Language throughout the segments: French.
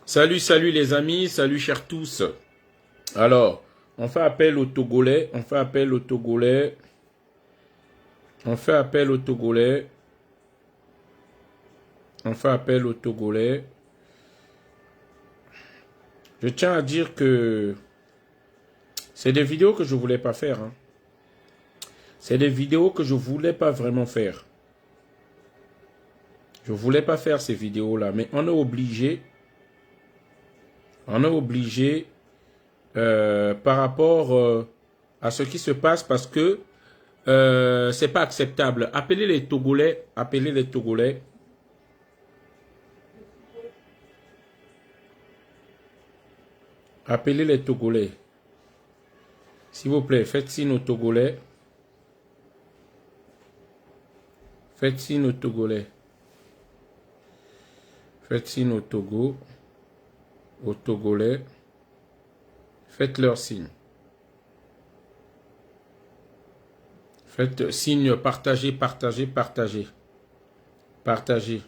Salut, salut les amis, salut chers tous. Alors, on fait appel aux Togolais, on fait appel aux Togolais, on fait appel aux Togolais, on fait appel aux Togolais. Je tiens à dire que c'est des vidéos que je voulais pas faire. Hein. C'est des vidéos que je voulais pas vraiment faire. Je voulais pas faire ces vidéos-là, mais on est obligé. On est obligé par rapport à ce qui se passe parce que c'est pas acceptable. Appelez les Togolais, appelez les Togolais. Appelez les Togolais. S'il vous plaît, faites signe aux Togolais. Faites signe aux Togolais. Faites signe au Togo. Aux Togolais. Faites leur signe. Faites signe partagez, partagez, partagez. Partagez.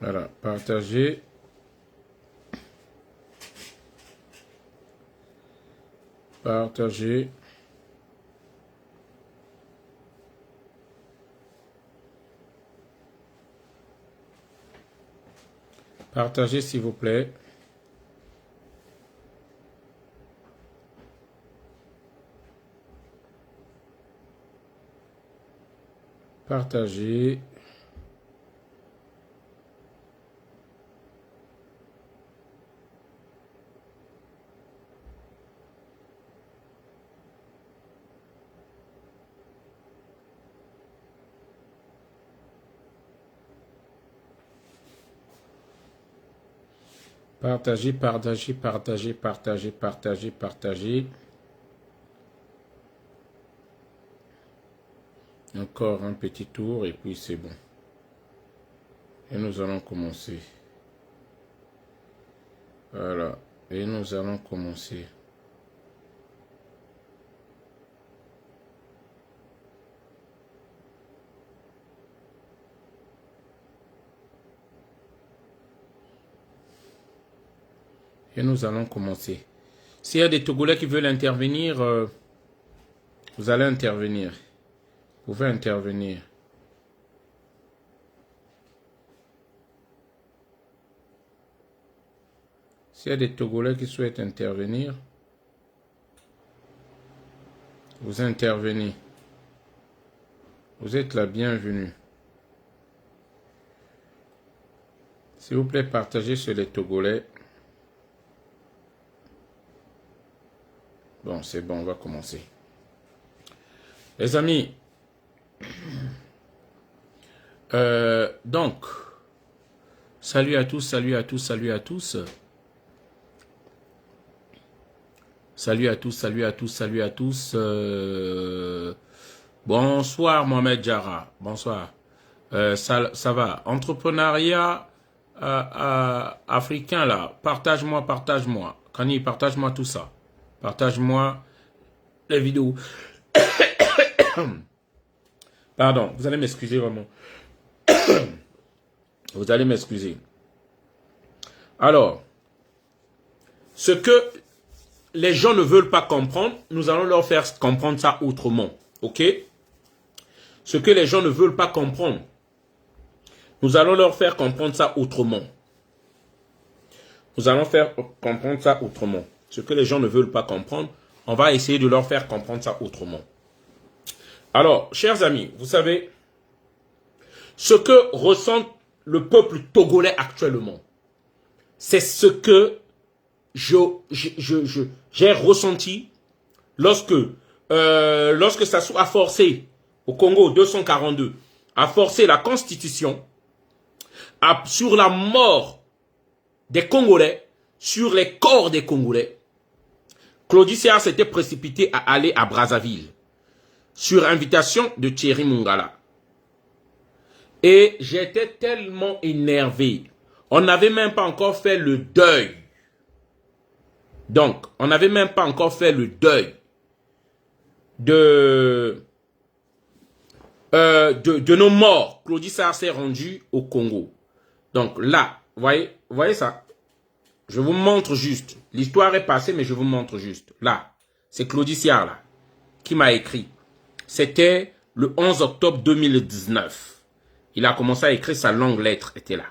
Voilà, partagez. Partagez. Partagez s'il vous plaît. Partagez. Partagez, partagez, partagez, partagez, partagez, partagez. Encore un petit tour et puis c'est bon. Et nous allons commencer. Voilà. Et nous allons commencer. Et nous allons commencer. S'il y a des Togolais qui veulent intervenir, vous allez intervenir. Vous pouvez intervenir. S'il y a des Togolais qui souhaitent intervenir, vous intervenez. Vous êtes la bienvenue. S'il vous plaît, partagez sur les Togolais. Bon, c'est bon, on va commencer. Les amis, donc, salut à tous, salut à tous, salut à tous. Salut à tous, salut à tous, salut à tous. Bonsoir Mohamed Jara, bonsoir. Ça va. Entrepreneuriat africain là, partage-moi, partage-moi. Kani, partage-moi tout ça. Partage-moi les vidéos. Pardon, vous allez m'excuser vraiment. Vous allez m'excuser. Alors, ce que les gens ne veulent pas comprendre, nous allons leur faire comprendre ça autrement. Ok? Ce que les gens ne veulent pas comprendre, nous allons leur faire comprendre ça autrement. Nous allons faire comprendre ça autrement. Ce que les gens ne veulent pas comprendre, on va essayer de leur faire comprendre ça autrement. Alors, chers amis, vous savez, ce que ressent le peuple togolais actuellement, c'est ce que j'ai ressenti lorsque Sassou a forcé au Congo 242, a forcé la constitution sur la mort des Congolais, sur les corps des Congolais. Claudie Séa s'était précipité à aller à Brazzaville sur invitation de Thierry Mongala. Et j'étais tellement énervé. On n'avait même pas encore fait le deuil. Donc, on n'avait même pas encore fait le deuil de nos morts. Claudie Séa s'est rendu au Congo. Donc là, vous voyez ça? Je vous montre juste. L'histoire est passée, mais je vous montre juste. Là, c'est Claudie Séa là, qui m'a écrit. C'était le 11 octobre 2019. Il a commencé à écrire sa longue lettre, était là.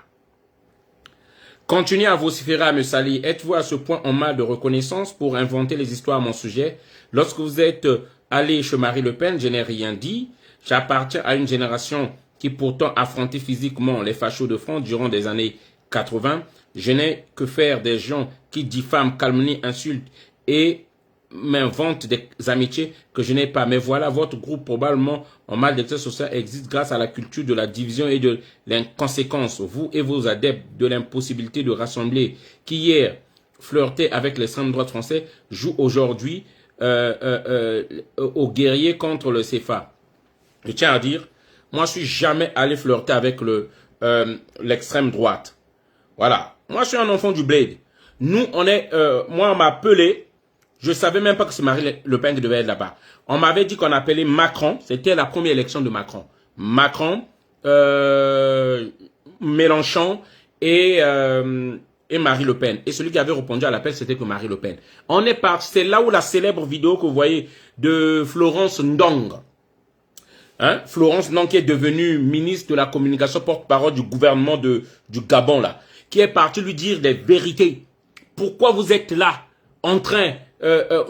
Continuez à vociférer, à me salir. Êtes-vous à ce point en mal de reconnaissance pour inventer les histoires à mon sujet? Lorsque vous êtes allé chez Marie Le Pen, je n'ai rien dit. J'appartiens à une génération qui pourtant affrontait physiquement les fachos de France durant des années 80. Je n'ai que faire des gens qui diffament, calomnient, insultent et m'inventent des amitiés que je n'ai pas. Mais voilà, votre groupe probablement en mal d'accès social existe grâce à la culture de la division et de l'inconséquence. Vous et vos adeptes de l'impossibilité de rassembler, qui hier flirtaient avec l'extrême droite français, jouent aujourd'hui aux guerriers contre le CFA. Je tiens à dire, moi je suis jamais allé flirter avec l'extrême droite. Voilà. Moi je suis un enfant du bled. Nous on est, moi on m'a appelé. Je ne savais même pas que c'est Marie Le Pen qui devait être là-bas. On m'avait dit qu'on appelait Macron. C'était la première élection de Macron. Macron, Mélenchon et Marie Le Pen. Et celui qui avait répondu à l'appel, c'était que Marie Le Pen. On est parti. C'est là où la célèbre vidéo que vous voyez de Florence Ndong. Hein? Florence Ndong qui est devenue ministre de la communication, porte-parole du gouvernement du Gabon là. Qui est parti lui dire des vérités. Pourquoi vous êtes là en train...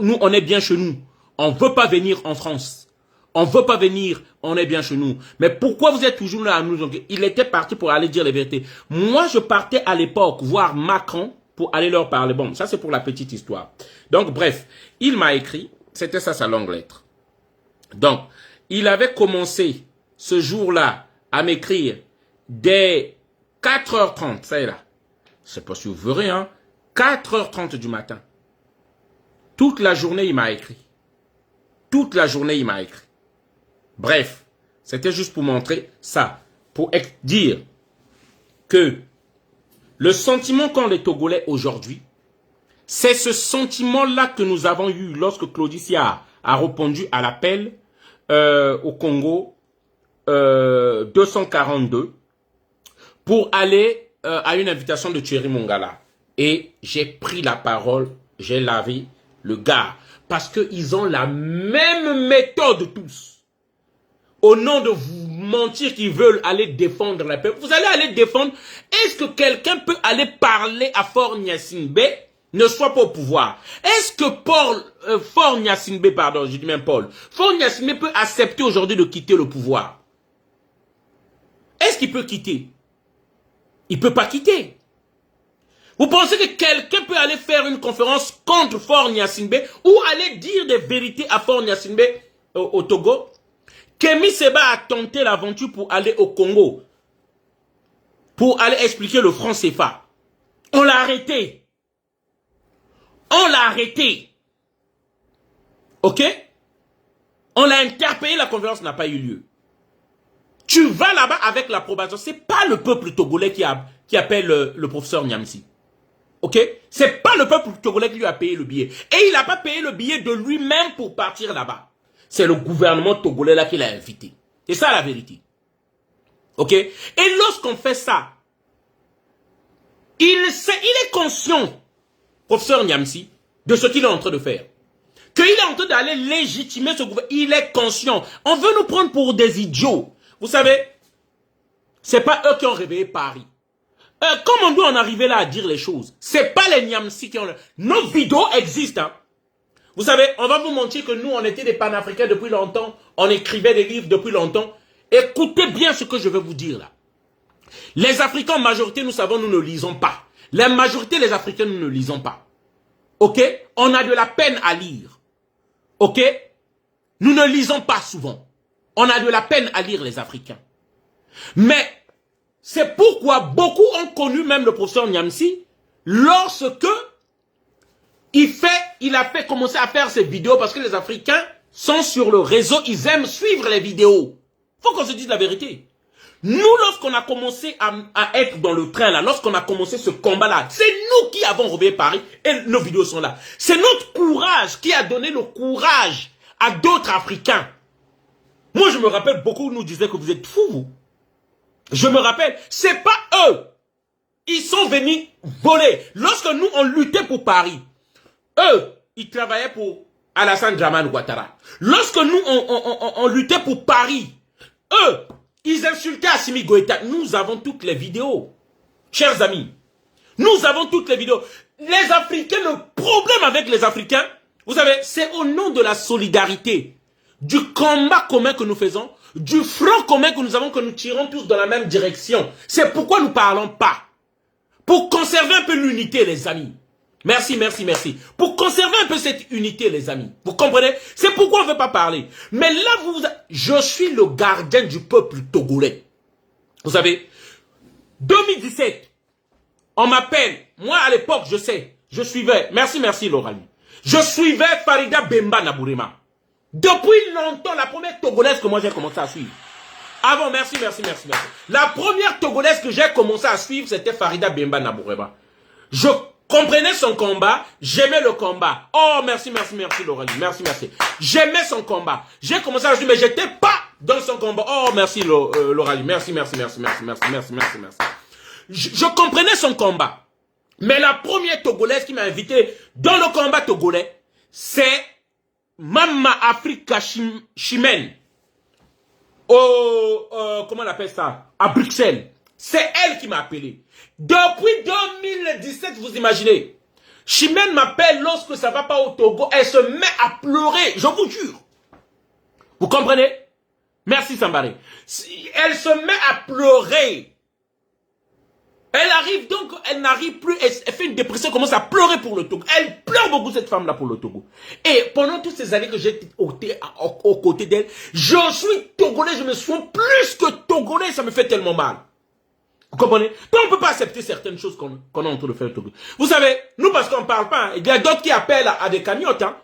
nous, on est bien chez nous. On ne veut pas venir en France. On ne veut pas venir, on est bien chez nous. Mais pourquoi vous êtes toujours là à nous? Il était parti pour aller dire les vérités. Moi, je partais à l'époque voir Macron pour aller leur parler. Bon, ça c'est pour la petite histoire. Donc, bref, il m'a écrit, c'était ça sa longue lettre. Donc, il avait commencé ce jour-là à m'écrire dès 4h30, ça est là. Je ne sais pas si vous verrez, hein. 4h30 du matin. Toute la journée, il m'a écrit. Toute la journée, il m'a écrit. Bref, c'était juste pour montrer ça. Pour dire que le sentiment qu'ont les Togolais aujourd'hui, c'est ce sentiment-là que nous avons eu lorsque Claudie Séa a répondu à l'appel au Congo 242 pour aller à une invitation de Thierry Mongala. Et j'ai pris la parole, j'ai lavé le gars. Parce qu'ils ont la même méthode tous. Au nom de vous mentir qu'ils veulent aller défendre la paix. Vous allez aller défendre. Est-ce que quelqu'un peut aller parler à Faure Gnassingbé ne soit pas au pouvoir? Est-ce que Faure Gnassingbé, pardon, je dis même Paul, Faure Gnassingbé peut accepter aujourd'hui de quitter le pouvoir? Est-ce qu'il peut quitter? Il ne peut pas quitter. Vous pensez que quelqu'un peut aller faire une conférence contre Faure Gnassingbé ou aller dire des vérités à Faure Gnassingbé au Togo? Kémy Séba a tenté l'aventure pour aller au Congo, pour aller expliquer le franc CFA. On l'a arrêté. On l'a arrêté. Ok? On l'a interpellé, la conférence n'a pas eu lieu. Tu vas là-bas avec l'approbation. Ce n'est pas le peuple togolais qui qui appelle le professeur Niamsi. Ok? C'est pas le peuple togolais qui lui a payé le billet. Et il n'a pas payé le billet de lui-même pour partir là-bas. C'est le gouvernement togolais là qui l'a invité. C'est ça la vérité. Ok? Et lorsqu'on fait ça, il est conscient, professeur Niamsi, de ce qu'il est en train de faire. Qu'il est en train d'aller légitimer ce gouvernement. Il est conscient. On veut nous prendre pour des idiots. Vous savez, c'est pas eux qui ont réveillé Paris. Comme on doit en arriver là à dire les choses, c'est pas les Niamsi qui ont... Nos vidéos existent. Hein. Vous savez, on va vous montrer que nous, on était des panafricains depuis longtemps. On écrivait des livres depuis longtemps. Écoutez bien ce que je vais vous dire là. Les Africains, en majorité, nous savons, nous ne lisons pas. La majorité des Africains, nous ne lisons pas. Ok? On a de la peine à lire. Ok? Nous ne lisons pas souvent. On a de la peine à lire les Africains. Mais... c'est pourquoi beaucoup ont connu même le professeur Niamsi lorsque il a fait commencer à faire ses vidéos parce que les Africains sont sur le réseau, ils aiment suivre les vidéos. Faut qu'on se dise la vérité. Nous, lorsqu'on a commencé à être dans le train là, lorsqu'on a commencé ce combat-là, c'est nous qui avons réveillé Paris et nos vidéos sont là. C'est notre courage qui a donné le courage à d'autres Africains. Moi, je me rappelle, beaucoup nous disaient que vous êtes fous, vous. Je me rappelle, c'est pas eux. Ils sont venus voler. Lorsque nous, on luttait pour Paris, eux, ils travaillaient pour Alassane Dramane Ouattara. Lorsque nous, on luttait pour Paris, eux, ils insultaient Assimi Goïta. Nous avons toutes les vidéos. Chers amis, nous avons toutes les vidéos. Les Africains, le problème avec les Africains, vous savez, c'est au nom de la solidarité, du combat commun que nous faisons, du front commun que nous avons, que nous tirons tous dans la même direction. C'est pourquoi nous ne parlons pas. Pour conserver un peu l'unité, les amis. Merci, merci, merci. Pour conserver un peu cette unité, les amis. Vous comprenez? C'est pourquoi on ne veut pas parler. Mais là, je suis le gardien du peuple togolais. Vous savez, 2017, on m'appelle. Moi, à l'époque, je sais, je suivais. Merci, merci, Lorali. Je suivais Farida Bemba Nabourema. Depuis longtemps, la première togolaise que moi j'ai commencé à suivre. Avant, merci, merci, merci, merci. La première togolaise que j'ai commencé à suivre, c'était Farida Bemba Nabourema. Je comprenais son combat, j'aimais le combat. Oh, merci, merci, merci, Laurelie. Merci, merci. J'aimais son combat. J'ai commencé à suivre, mais j'étais pas dans son combat. Oh, merci, Laurelie. Merci, merci, merci, merci, merci, merci, merci, merci. Je comprenais son combat. Mais la première togolaise qui m'a invité dans le combat togolais, c'est Mama Africa Chimène. Comment on appelle ça? À Bruxelles. C'est elle qui m'a appelé. Depuis 2017, vous imaginez. Chimène m'appelle lorsque ça ne va pas au Togo. Elle se met à pleurer. Je vous jure. Vous comprenez? Merci Sambaré. Elle se met à pleurer. Elle arrive donc, elle n'arrive plus, elle fait une dépression, elle commence à pleurer pour le Togo. Elle pleure beaucoup cette femme-là pour le Togo. Et pendant toutes ces années que j'ai été aux côtés d'elle, je suis togolais, je me sens plus que togolais, ça me fait tellement mal. Vous comprenez? Donc on ne peut pas accepter certaines choses qu'on est en train de faire au Togo. Vous savez, nous parce qu'on ne parle pas, il y a d'autres qui appellent à des cagnottes. Hein.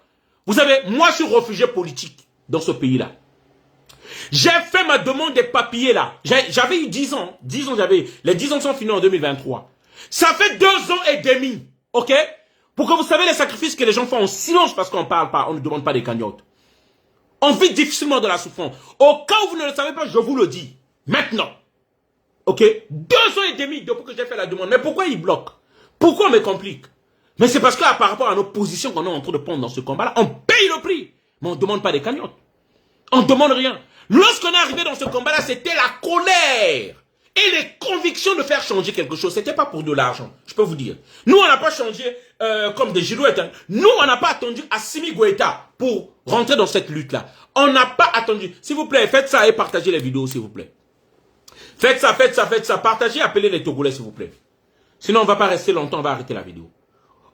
Vous savez, moi je suis réfugié politique dans ce pays-là. J'ai fait ma demande des papiers là. J'avais eu 10 ans. 10 ans j'avais. Les 10 ans sont finis en 2023. Ça fait 2 ans et demi. Ok? Pour que vous savez les sacrifices que les gens font en silence parce qu'on ne parle pas. On ne demande pas des cagnottes. On vit difficilement de la souffrance. Au cas où vous ne le savez pas, je vous le dis. Maintenant. Ok? 2 ans et demi depuis que j'ai fait la demande. Mais pourquoi ils bloquent? Pourquoi on me complique? Mais c'est parce que par rapport à nos positions qu'on est en train de prendre dans ce combat-là, on paye le prix. Mais on ne demande pas des cagnottes. On ne demande rien. Lorsqu'on est arrivé dans ce combat-là, c'était la colère et les convictions de faire changer quelque chose. Ce n'était pas pour de l'argent, je peux vous dire. Nous, on n'a pas changé comme des girouettes. Hein. Nous, on n'a pas attendu Assimi Goïta pour rentrer dans cette lutte-là. On n'a pas attendu. S'il vous plaît, faites ça et partagez les vidéos, s'il vous plaît. Faites ça, faites ça, faites ça. Partagez, appelez les Togolais, s'il vous plaît. Sinon, on ne va pas rester longtemps, on va arrêter la vidéo.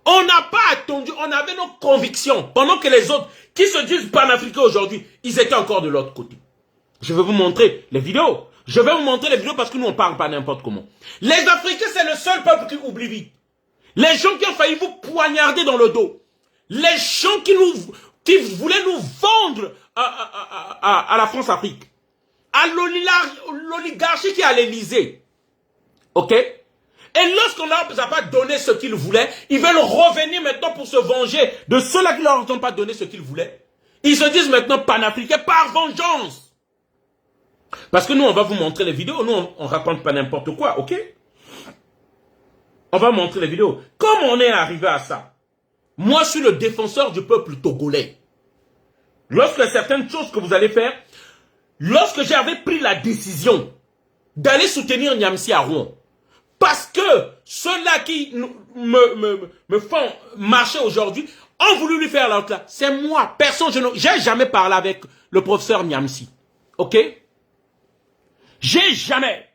On n'a pas attendu, on avait nos convictions. Pendant que les autres, qui se disent panafricains aujourd'hui, ils étaient encore de l'autre côté. Je vais vous montrer les vidéos. Je vais vous montrer les vidéos parce que nous, on ne parle pas n'importe comment. Les Africains, c'est le seul peuple qui oublie vite. Les gens qui ont failli vous poignarder dans le dos. Les gens qui voulaient nous vendre à la France-Afrique. À l'oligarchie qui est à l'Élysée. Ok? Et lorsqu'on ne leur a pas donné ce qu'ils voulaient, ils veulent revenir maintenant pour se venger de ceux-là qui ne leur ont pas donné ce qu'ils voulaient. Ils se disent maintenant panafricains par vengeance. Parce que nous, on va vous montrer les vidéos. Nous, on raconte pas n'importe quoi, ok? On va montrer les vidéos. Comment on est arrivé à ça? Moi, je suis le défenseur du peuple togolais. Lorsque certaines choses que vous allez faire, lorsque j'avais pris la décision d'aller soutenir Niamsi à Rouen, parce que ceux-là qui me font marcher aujourd'hui ont voulu lui faire l'autre là. C'est moi, personne, je n'ai jamais parlé avec le professeur Niamsi. Ok? J'ai jamais.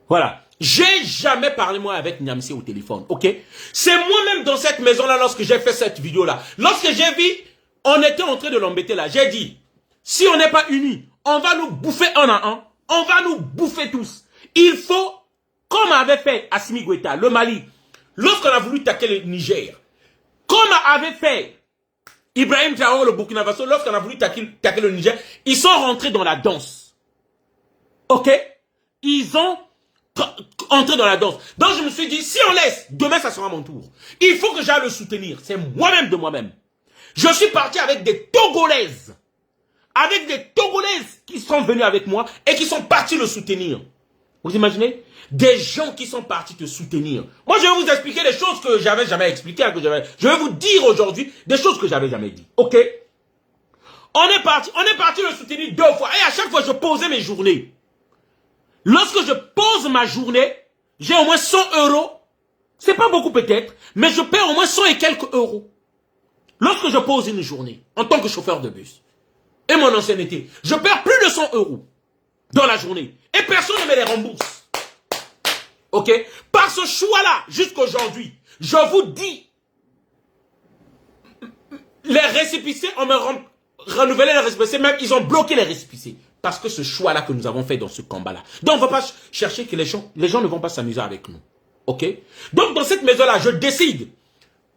Voilà. J'ai jamais parlé moi avec Niamsi au téléphone. Ok? C'est moi-même dans cette maison-là lorsque j'ai fait cette vidéo-là. Lorsque j'ai vu, on était en train de l'embêter là. J'ai dit, si on n'est pas unis, on va nous bouffer un à un. On va nous bouffer tous. Il faut, comme avait fait Assimi Goïta, le Mali, lorsqu'on a voulu taquer le Niger, comme avait fait Ibrahim Traoré, le Burkina Faso, lorsqu'on a voulu taquer le Niger, ils sont rentrés dans la danse. Ok? Ils ont entré dans la danse. Donc je me suis dit, si on laisse, demain ça sera mon tour. Il faut que j'aille le soutenir. C'est moi-même de moi-même. Je suis parti avec des Togolaises. Avec des Togolaises qui sont venus avec moi et qui sont partis le soutenir. Vous imaginez? Des gens qui sont partis te soutenir. Moi, je vais vous expliquer des choses que j'avais jamais expliquées. Je vais vous dire aujourd'hui des choses que j'avais jamais dit. Ok? On est parti le soutenir 2 fois. Et à chaque fois, je posais mes journées. Lorsque je pose ma journée, j'ai au moins 100 €. C'est pas beaucoup peut-être, mais je paie au moins 100 et quelques euros. Lorsque je pose une journée, en tant que chauffeur de bus, et mon ancienneté, je perds plus de 100 € dans la journée. Et personne ne me les rembourse. Ok? Par ce choix-là, jusqu'aujourd'hui, je vous dis, les récépissés, on me renouvelé les récépissés, même ils ont bloqué les récépissés. Parce que ce choix-là que nous avons fait dans ce combat-là. Donc on ne va pas chercher que les gens ne vont pas s'amuser avec nous. Ok? Donc dans cette maison-là, je décide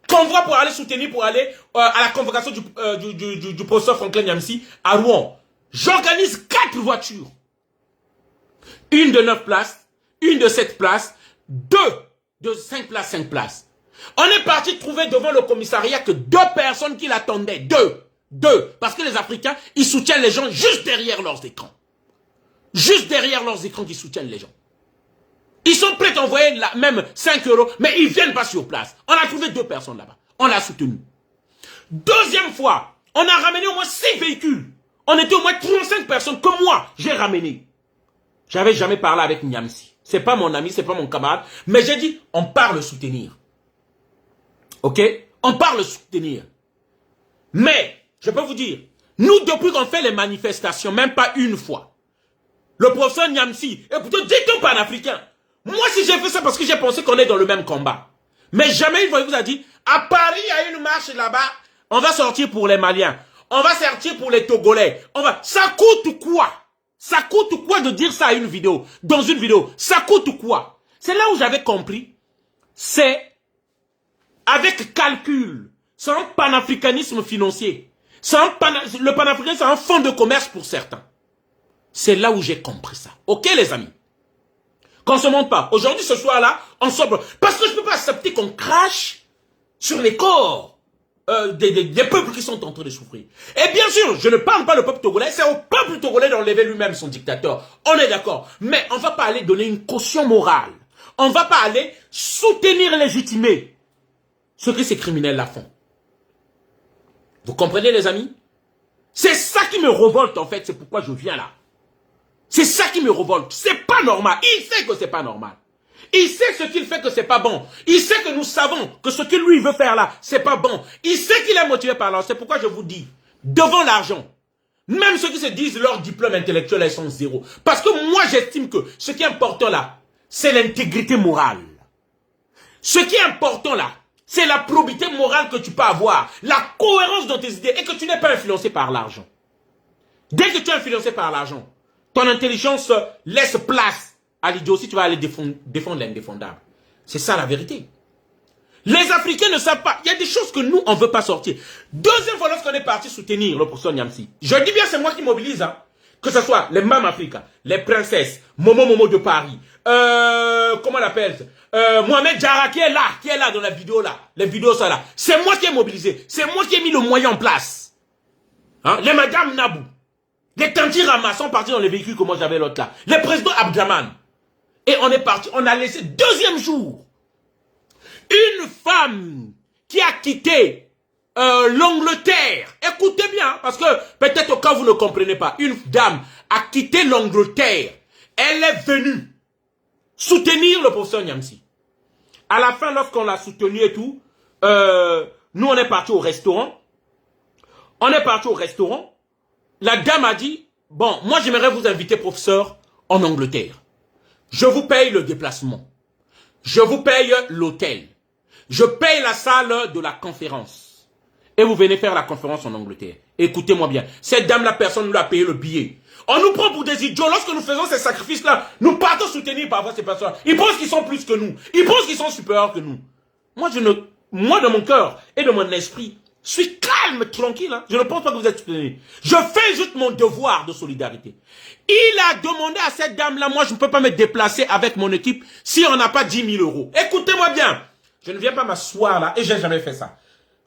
convoi pour aller soutenir, pour aller à la convocation du professeur Franklin Niamsi à Rouen. J'organise 4 voitures. Une de 9 places, une de 7 places, 2 de 5 places, 5 places. On est parti trouver devant le commissariat que 2 personnes qui l'attendaient. 2. Parce que les Africains, ils soutiennent les gens juste derrière leurs écrans. Juste derrière leurs écrans qu'ils soutiennent les gens. Ils sont prêts à envoyer même 5 €, mais ils ne viennent pas sur place. On a trouvé 2 personnes là-bas. On l'a soutenu. Deuxième fois, on a ramené au moins 6 véhicules. On était au moins 35 personnes que moi, j'ai ramené. J'avais jamais parlé avec Niamsi. C'est pas mon ami, c'est pas mon camarade. Mais j'ai dit, on part le soutenir. Ok? On part le soutenir. Mais, je peux vous dire, nous, depuis qu'on fait les manifestations, même pas une fois, le professeur Niamsi, et plutôt dites-le panafricain. Moi, si j'ai fait ça parce que j'ai pensé qu'on est dans le même combat. Mais jamais une fois, il vous a dit, à Paris, il y a une marche là-bas, on va sortir pour les Maliens, on va sortir pour les Togolais, ça coûte quoi? Ça coûte quoi de dire ça à une vidéo? Dans une vidéo, ça coûte quoi? C'est là où j'avais compris. C'est avec calcul. C'est un panafricanisme financier. Le panafricanisme, c'est un fonds de commerce pour certains. C'est là où j'ai compris ça. Ok, les amis? Qu'on ne se monte pas. Aujourd'hui, ce soir-là, on sobre. Parce que je ne peux pas accepter qu'on crache sur les corps des peuples qui sont en train de souffrir. Et bien sûr, je ne parle pas du peuple togolais, c'est au peuple togolais d'enlever lui-même son dictateur. On est d'accord. Mais on ne va pas aller donner une caution morale. On ne va pas aller soutenir, légitimer ce que ces criminels-là font. Vous comprenez, les amis? C'est ça qui me révolte, en fait. C'est pourquoi je viens là. C'est ça qui me révolte. C'est pas normal. Il sait que c'est pas normal. Il sait ce qu'il fait que c'est pas bon. Il sait que nous savons que ce qu'il lui veut faire là, c'est pas bon. Il sait qu'il est motivé par l'argent. C'est pourquoi je vous dis, devant l'argent, même ceux qui se disent leur diplôme intellectuel, ils sont 0. Parce que moi, j'estime que ce qui est important là, c'est l'intégrité morale. Ce qui est important là, c'est la probité morale que tu peux avoir, la cohérence dans tes idées et que tu n'es pas influencé par l'argent. Dès que tu es influencé par l'argent, ton intelligence laisse place à l'idiotie, tu vas aller défendre l'indéfendable. C'est ça la vérité. Les Africains ne savent pas. Il y a des choses que nous, on ne veut pas sortir. Deuxième fois, lorsqu'on est parti soutenir le professeur Niamsi, je dis bien c'est moi qui mobilise. Hein. que ce soit les Mam Africa, les princesses, Momo de Paris, comment on l'appelle, Mohamed Jara qui est là dans la vidéo là, les vidéos ça là. C'est moi qui ai mobilisé, c'est moi qui ai mis le moyen en place. Hein? Les Madame Nabou, les Tanti Rama sont partis dans les véhicules que moi j'avais l'autre là. Les présidents Abdraman. Et on est parti, on a laissé deuxième jour. Une femme qui a quitté l'Angleterre. Écoutez bien, parce que peut-être au cas où vous ne comprenez pas. Une dame a quitté l'Angleterre. Elle est venue soutenir le professeur Niamsi. À la fin, lorsqu'on l'a soutenu et tout, nous on est parti au restaurant. On est parti au restaurant. La dame a dit, bon, moi j'aimerais vous inviter, professeur, en Angleterre. Je vous paye le déplacement. Je vous paye l'hôtel. Je paye la salle de la conférence. Et vous venez faire la conférence en Angleterre. Écoutez-moi bien. Cette dame, la personne nous a payé le billet. On nous prend pour des idiots. Lorsque nous faisons ces sacrifices-là, nous partons soutenir parfois ces personnes. Ils pensent qu'ils sont plus que nous. Ils pensent qu'ils sont supérieurs que nous. Moi, de mon cœur et de mon esprit, je suis calme, tranquille. Hein. Je ne pense pas que vous êtes soutenus. Je fais juste mon devoir de solidarité. Il a demandé à cette dame-là, moi, je ne peux pas me déplacer avec mon équipe si on n'a pas 10 000 euros. Écoutez-moi bien. Je ne viens pas m'asseoir là et j'ai jamais fait ça.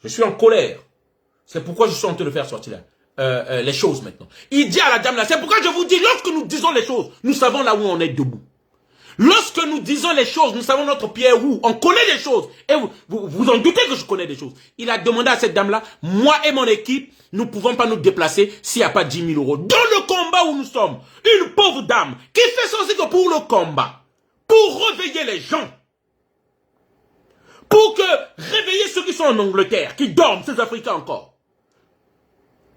Je suis en colère. C'est pourquoi je suis en train de faire sortir les choses maintenant. Il dit à la dame là, c'est pourquoi je vous dis, lorsque nous disons les choses, nous savons là où on est debout. Lorsque nous disons les choses, nous savons notre pied où. On connaît les choses. Et vous en doutez que je connais des choses. Il a demandé à cette dame-là, moi et mon équipe, nous ne pouvons pas nous déplacer s'il n'y a pas 10 000 euros. Dans le combat où nous sommes, une pauvre dame qui fait ça aussi que pour le combat, pour réveiller les gens, pour que réveiller ceux qui sont en Angleterre, qui dorment, ces Africains encore.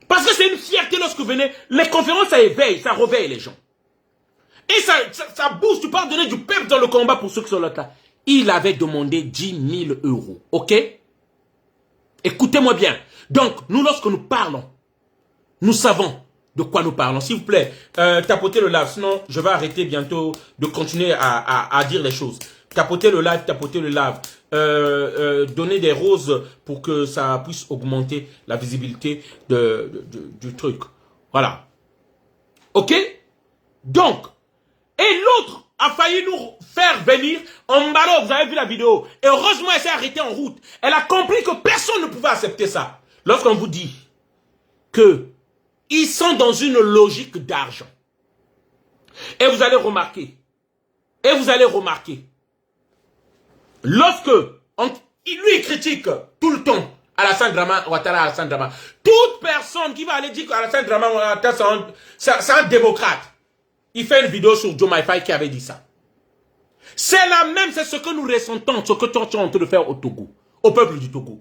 Parce que c'est une fierté lorsque vous venez, les conférences, ça éveille, ça réveille les gens. Et ça booste, tu peux donner du peuple dans le combat pour ceux qui sont là. Il avait demandé 10 000 euros, ok? Écoutez-moi bien. Donc, nous, lorsque nous parlons, nous savons de quoi nous parlons. S'il vous plaît, tapotez le live, sinon je vais arrêter bientôt de continuer à dire les choses. Tapotez le live, tapotez le live. Donner des roses pour que ça puisse augmenter la visibilité du truc. Voilà. Ok? Donc, et l'autre a failli nous faire venir en ballon. Vous avez vu la vidéo. Et heureusement, elle s'est arrêtée en route. Elle a compris que personne ne pouvait accepter ça. Lorsqu'on vous dit que ils sont dans une logique d'argent. Et vous allez remarquer. Lorsque lui critique tout le temps Alassane Dramane Ouattara, Alassane Dramane, toute personne qui va aller dire qu'Alassane Dramane Ouattara c'est un démocrate, il fait une vidéo sur Joe Maifai qui avait dit ça. C'est la même, c'est ce que nous ressentons, ce que tu es en train de faire au Togo, au peuple du Togo.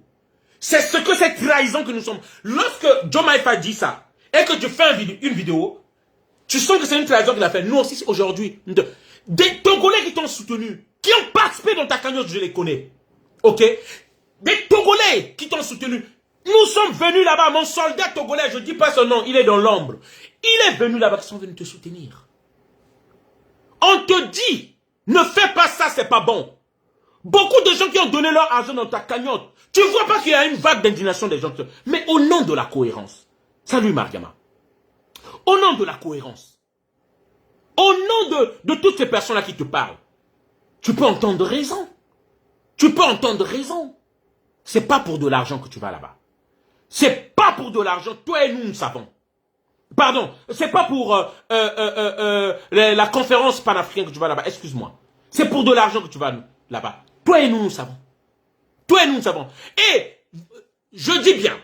C'est ce que cette trahison que nous sommes. Lorsque Joe Maifai dit ça, et que tu fais une vidéo, tu sens que c'est une trahison qu'il a fait. Nous aussi, aujourd'hui, des Togolais qui t'ont soutenu, qui ont participé dans ta cagnotte, je les connais. Ok? Des Togolais qui t'ont soutenu. Nous sommes venus là-bas, mon soldat togolais, je ne dis pas son nom, il est dans l'ombre. Il est venu là-bas, ils sont venus te soutenir. On te dit, ne fais pas ça, c'est pas bon. Beaucoup de gens qui ont donné leur argent dans ta cagnotte, tu ne vois pas qu'il y a une vague d'indignation des gens. Mais au nom de la cohérence, salut Mariama, au nom de la cohérence, au nom de toutes ces personnes-là qui te parlent, tu peux entendre raison. Tu peux entendre raison. C'est pas pour de l'argent que tu vas là-bas. C'est pas pour de l'argent, toi et nous, nous savons. Pardon, c'est pas pour la conférence panafricaine que tu vas là-bas, excuse-moi. C'est pour de l'argent que tu vas là-bas. Toi et nous, nous savons. Toi et nous, nous savons. Et je dis bien,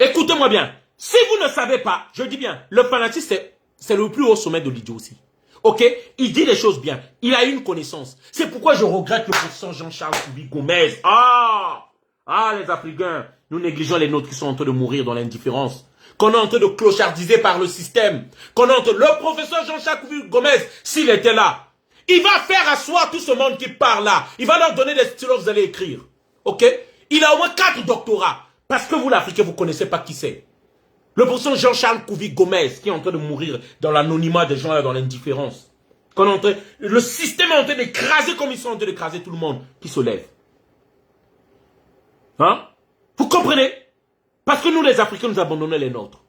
écoutez-moi bien, si vous ne savez pas, je dis bien, le fanatisme, c'est le plus haut sommet de l'idiotie. Ok? Il dit les choses bien. Il a une connaissance. C'est pourquoi je regrette le professeur Jean-Charles Koubi Gomez. Les Africains, nous négligeons les nôtres qui sont en train de mourir dans l'indifférence. Qu'on est en train de clochardiser par le système. Qu'on est en train... Le professeur Jean-Charles Koubi Gomez, s'il était là, il va faire asseoir tout ce monde qui parle là. Il va leur donner des stylos, vous allez écrire. Ok? Il a au moins 4 doctorats. Parce que vous, l'Africain, vous ne connaissez pas qui c'est. Le professeur Jean-Charles Koubi Gomez, qui est en train de mourir dans l'anonymat des gens, dans l'indifférence. Le système est en train d'écraser comme ils sont en train d'écraser tout le monde qui se lève. Hein? Vous comprenez? Parce que nous, les Africains, nous abandonnons les nôtres.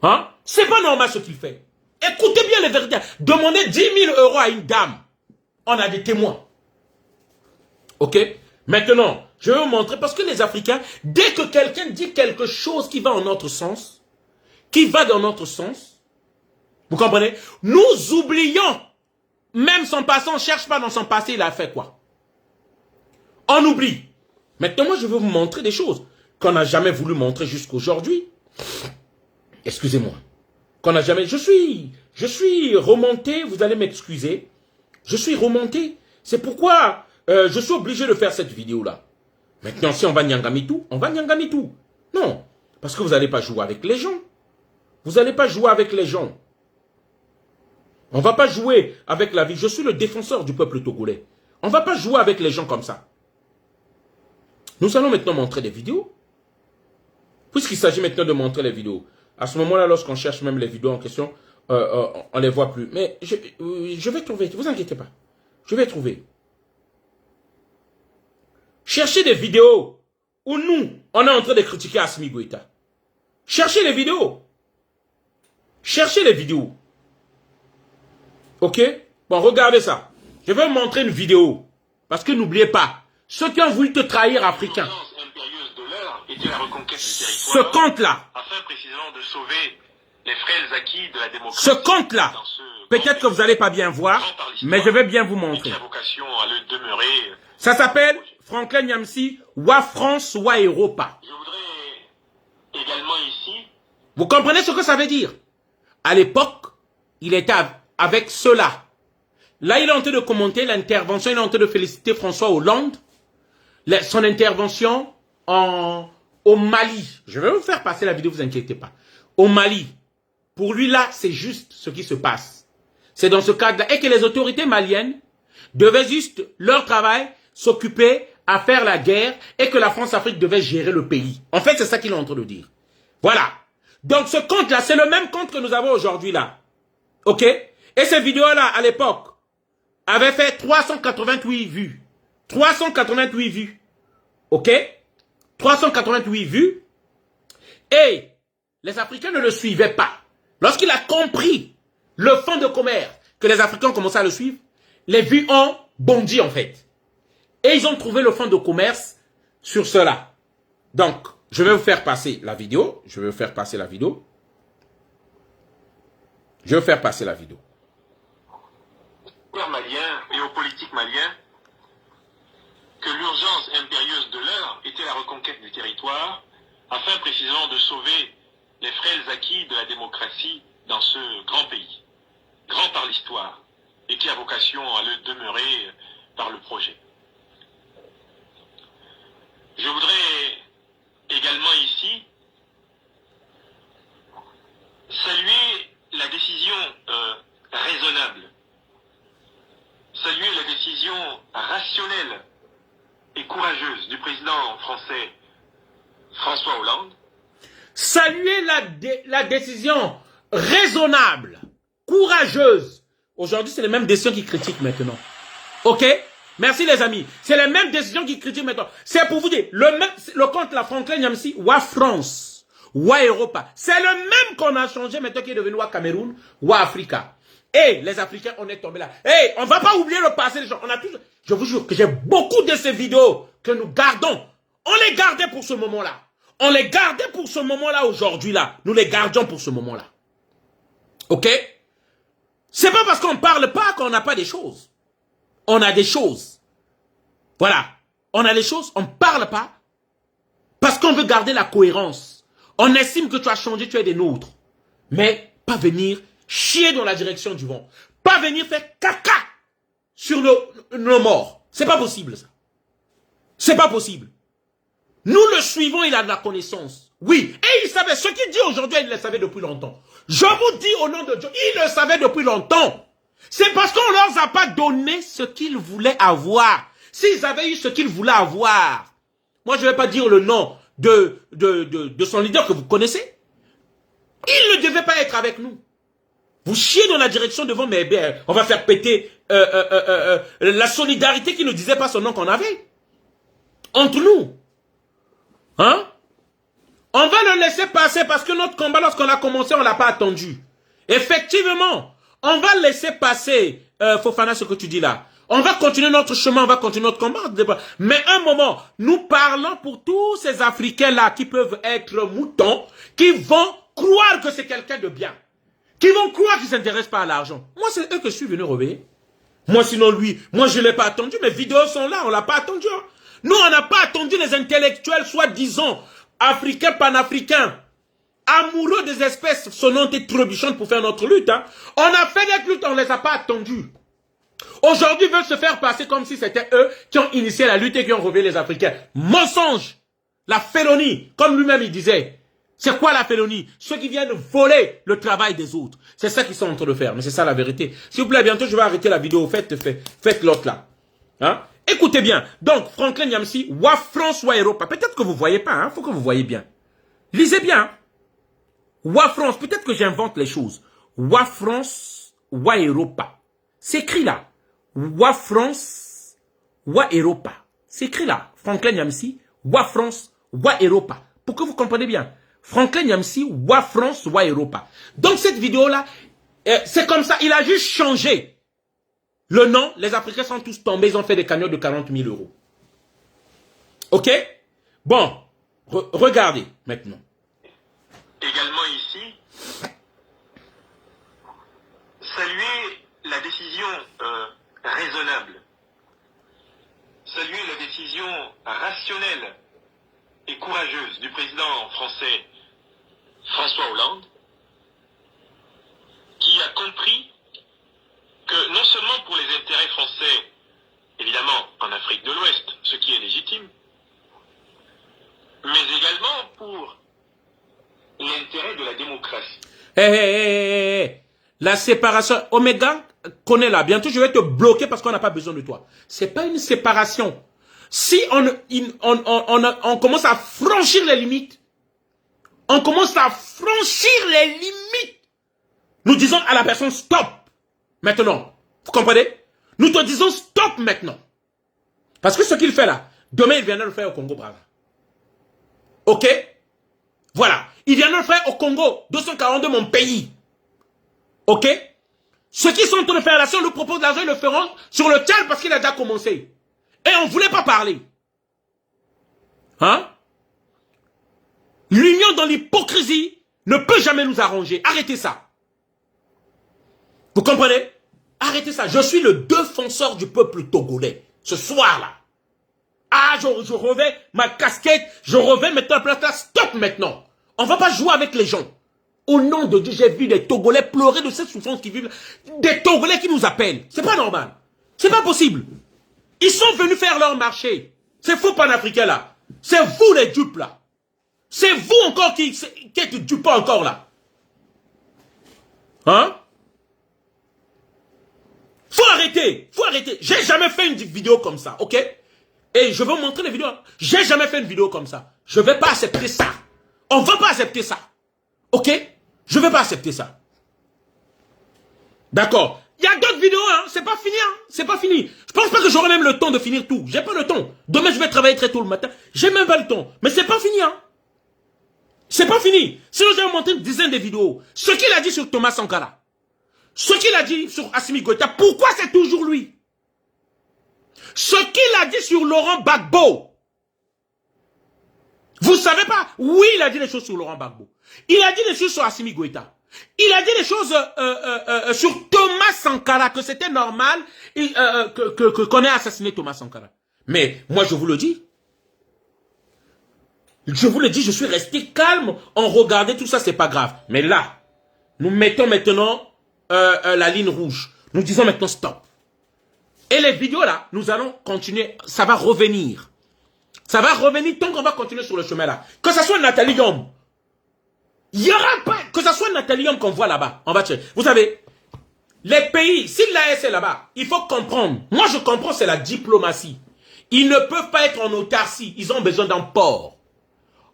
Hein? C'est pas normal ce qu'il fait. Écoutez bien les vérités. Demandez 10 000 € à une dame. On a des témoins. Ok? Maintenant, je vais vous montrer, parce que les Africains, dès que quelqu'un dit quelque chose qui va en notre sens, qui va dans notre sens, vous comprenez? Nous oublions, même son passé, on ne cherche pas dans son passé, il a fait quoi? On oublie. Maintenant, moi, je vais vous montrer des choses qu'on n'a jamais voulu montrer jusqu'aujourd'hui. Excusez-moi. Qu'on n'a jamais... Je suis remonté, vous allez m'excuser. Je suis remonté. C'est pourquoi je suis obligé de faire cette vidéo-là. Maintenant, si on va Nyangamitu, on va Nyangamitu. Non, parce que vous n'allez pas jouer avec les gens. Vous n'allez pas jouer avec les gens. On ne va pas jouer avec la vie. Je suis le défenseur du peuple togolais. On ne va pas jouer avec les gens comme ça. Nous allons maintenant montrer des vidéos. Puisqu'il s'agit maintenant de montrer les vidéos. À ce moment-là, lorsqu'on cherche même les vidéos en question, on ne les voit plus. Mais je vais trouver, ne vous inquiétez pas. Je vais trouver. Cherchez des vidéos où nous, on est en train de critiquer Assimi Goïta. Cherchez les vidéos. Cherchez les vidéos. Ok? Bon, regardez ça. Je vais vous montrer une vidéo. Parce que n'oubliez pas, ceux qui ont voulu te trahir, Africains, ce compte-là, afin précisément de sauver les frêles acquis de la démocratie. Ce compte-là, peut-être que vous n'allez pas bien voir, mais je vais bien vous montrer. Ça s'appelle Franklin Nyamsi, Wa France, Wa Europa. Je voudrais également ici... Vous comprenez ce que ça veut dire? À l'époque, il était avec ceux-là. Là, il est en train de commenter l'intervention, il est en train de féliciter François Hollande, son intervention au Mali. Je vais vous faire passer la vidéo, vous inquiétez pas. Au Mali. Pour lui, là, c'est juste ce qui se passe. C'est dans ce cadre-là. Et que les autorités maliennes devaient juste leur travail, s'occuper à faire la guerre, et que la France-Afrique devait gérer le pays. En fait, c'est ça qu'il est en train de dire. Voilà. Donc, ce compte-là, c'est le même compte que nous avons aujourd'hui, là. OK? Et ces vidéos-là, à l'époque, avaient fait 388 vues. 388 vues. OK? 388 vues. Et les Africains ne le suivaient pas. Lorsqu'il a compris le fonds de commerce, que les Africains ont commencé à le suivre, les vues ont bondi en fait. Et ils ont trouvé le fonds de commerce sur cela. Donc, je vais vous faire passer la vidéo. Je vais vous faire passer la vidéo. Je vais vous faire passer la vidéo. Aux Maliens et aux politiques maliens que l'urgence impérieuse de l'heure était la reconquête du territoire, afin précisément de sauver les frêles acquis de la démocratie dans ce grand pays, grand par l'histoire, et qui a vocation à le demeurer par le projet. Je voudrais également ici saluer la décision raisonnable, saluer la décision rationnelle et courageuse du président français François Hollande. Saluer la décision raisonnable, courageuse. Aujourd'hui, c'est les mêmes décisions qui critiquent maintenant. OK? Merci les amis. C'est les mêmes décisions qui critiquent maintenant. C'est pour vous dire, le compte la Franklin Nyamsi, Wa France, Wa Europa. C'est le même qu'on a changé maintenant qui est devenu Wa Cameroun, Wa Africa. Et les Africains, on est tombés là. Et on ne va pas oublier le passé des gens. On a tous, je vous jure que j'ai beaucoup de ces vidéos que nous gardons. On les gardait pour ce moment-là. On les gardait pour ce moment-là aujourd'hui là. Nous les gardions pour ce moment-là. OK? C'est pas parce qu'on ne parle pas qu'on n'a pas des choses. On a des choses. Voilà. On a des choses, on ne parle pas parce qu'on veut garder la cohérence. On estime que tu as changé, tu es des nôtres. Mais pas venir chier dans la direction du vent. Pas venir faire caca sur nos morts. C'est pas possible ça. C'est pas possible. Nous le suivons, il a de la connaissance. Oui. Et il savait. Ce qu'il dit aujourd'hui, il le savait depuis longtemps. Je vous dis au nom de Dieu, il le savait depuis longtemps. C'est parce qu'on leur a pas donné ce qu'ils voulaient avoir. S'ils avaient eu ce qu'ils voulaient avoir, moi je ne vais pas dire le nom de son leader que vous connaissez. Il ne devait pas être avec nous. Vous chiez dans la direction devant, mais on va faire péter la solidarité qui ne disait pas son nom qu'on avait. Entre nous. Hein? On va le laisser passer parce que notre combat, lorsqu'on a commencé, on ne l'a pas attendu. Effectivement, on va laisser passer, Fofana, ce que tu dis là. On va continuer notre chemin, on va continuer notre combat. Mais un moment, nous parlons pour tous ces Africains-là qui peuvent être moutons, qui vont croire que c'est quelqu'un de bien. Qui vont croire qu'ils ne s'intéressent pas à l'argent. Moi, c'est eux que je suis venu réveiller. Moi, sinon, lui, moi, je ne l'ai pas attendu. Mes vidéos sont là, on ne l'a pas attendu. Hein. Nous, on n'a pas attendu les intellectuels, soi-disant, africains, panafricains, amoureux des espèces sonnantes et trébuchantes pour faire notre lutte. Hein. On a fait des luttes, on ne les a pas attendus. Aujourd'hui, ils veulent se faire passer comme si c'était eux qui ont initié la lutte et qui ont réveillé les Africains. Mensonge. La félonie, comme lui-même il disait. C'est quoi la félonie? Ceux qui viennent voler le travail des autres. C'est ça qu'ils sont en train de faire. Mais c'est ça la vérité. S'il vous plaît, bientôt je vais arrêter la vidéo. Faites l'autre là. Hein? Écoutez bien. Donc, Franklin Nyamsi, Wa France, Wa Europa. Peut-être que vous ne voyez pas. Hein? Faut que vous voyez bien. Lisez bien. Wa France. Peut-être que j'invente les choses. Wa France, Wa Europa. C'est écrit là. Wa France, Wa Europa. C'est écrit là. Franklin Nyamsi, Wa France, Wa Europa. Pour que vous compreniez bien. Franklin Nyamsi, Wa France, Wa Europa. Donc cette vidéo-là, c'est comme ça. Il a juste changé le nom. Les Africains sont tous tombés. Ils ont fait des cagnottes de 40 000 €. Ok? Bon. Regardez maintenant. Également ici, saluer la décision raisonnable, saluer la décision rationnelle et courageuse du président français François Hollande, qui a compris que non seulement pour les intérêts français, évidemment en Afrique de l'Ouest, ce qui est légitime, mais également pour l'intérêt de la démocratie. La séparation, Omega, connais-la. Bientôt, je vais te bloquer parce qu'on n'a pas besoin de toi. C'est pas une séparation. Si on commence à franchir les limites, on commence à franchir les limites, nous disons à la personne stop. Maintenant, vous comprenez? Nous te disons stop maintenant. Parce que ce qu'il fait là, demain, il viendra le faire au Congo-Brazzaville. Ok? Voilà. Il viendra le faire au Congo, 242, mon pays. Ok? Ceux qui sont en train de faire là, si on nous propose l'argent, ils le feront sur le Tchad parce qu'il a déjà commencé. Et on ne voulait pas parler. Hein? L'union dans l'hypocrisie ne peut jamais nous arranger. Arrêtez ça. Vous comprenez? Arrêtez ça. Je suis le défenseur du peuple togolais. Ce soir-là. Ah, je revais ma casquette. Je revais maintenant la place. Stop maintenant. On ne va pas jouer avec les gens. Au nom de Dieu, j'ai vu des Togolais pleurer de cette souffrance qui vivent. Des Togolais qui nous appellent. C'est pas normal. C'est pas possible. Ils sont venus faire leur marché. C'est faux panafricains là. C'est vous les dupes là. C'est vous encore qui êtes dupes encore là. Hein? Faut arrêter. Faut arrêter. J'ai jamais fait une vidéo comme ça, ok? Et je vais vous montrer les vidéos. J'ai jamais fait une vidéo comme ça. Je vais pas accepter ça. On va pas accepter ça. Ok? Je vais pas accepter ça. D'accord? Il y a d'autres vidéos, hein? C'est pas fini, hein? C'est pas fini. Je pense pas que j'aurai même le temps de finir tout. J'ai pas le temps. Demain, je vais travailler très tôt le matin. J'ai même pas le temps. Mais c'est pas fini, hein? C'est pas fini. Sinon, je vais vous montrer une dizaine de vidéos. Ce qu'il a dit sur Thomas Sankara. Ce qu'il a dit sur Assimi Goïta. Pourquoi c'est toujours lui? Ce qu'il a dit sur Laurent Gbagbo. Vous savez pas? Oui, il a dit des choses sur Laurent Gbagbo. Il a dit des choses sur Assimi Goïta. Il a dit des choses sur Thomas Sankara, que c'était normal qu'on ait assassiné Thomas Sankara. Mais moi, je vous le dis. Je vous le dis, je suis resté calme. On regardait tout ça, c'est pas grave. Mais là, nous mettons maintenant la ligne rouge. Nous disons maintenant stop. Et les vidéos là, nous allons continuer. Ça va revenir. Ça va revenir tant qu'on va continuer sur le chemin là. Que ce soit Nathalie Yom. Il n'y aura pas, que ce soit Nathalie Yom qu'on voit là-bas. On va tuer. Vous savez, les pays, si l'AS est là-bas, il faut comprendre. Moi je comprends, c'est la diplomatie. Ils ne peuvent pas être en autarcie. Ils ont besoin d'un port.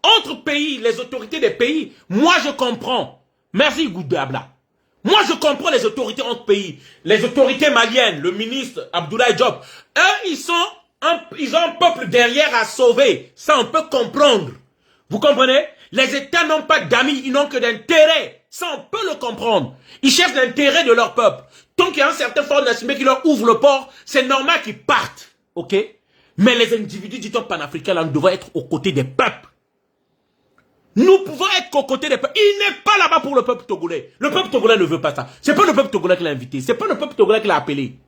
Entre pays, les autorités des pays, moi je comprends. Merci Goudabla. Moi je comprends les autorités entre pays. Les autorités maliennes, le ministre Abdoulaye Diop. Eux, ils ont un peuple derrière à sauver. Ça on peut comprendre. Vous comprenez? Les États n'ont pas d'amis, ils n'ont que d'intérêt. Ça, on peut le comprendre. Ils cherchent l'intérêt de leur peuple. Tant qu'il y a un certain Front National qui leur ouvre le port, c'est normal qu'ils partent. Ok? Mais les individus du temps panafricain, là, nous devons être aux côtés des peuples. Nous pouvons être qu'aux côtés des peuples. Il n'est pas là-bas pour le peuple togolais. Le peuple togolais ne veut pas ça. C'est pas le peuple togolais qui l'a invité. C'est pas le peuple togolais qui l'a appelé.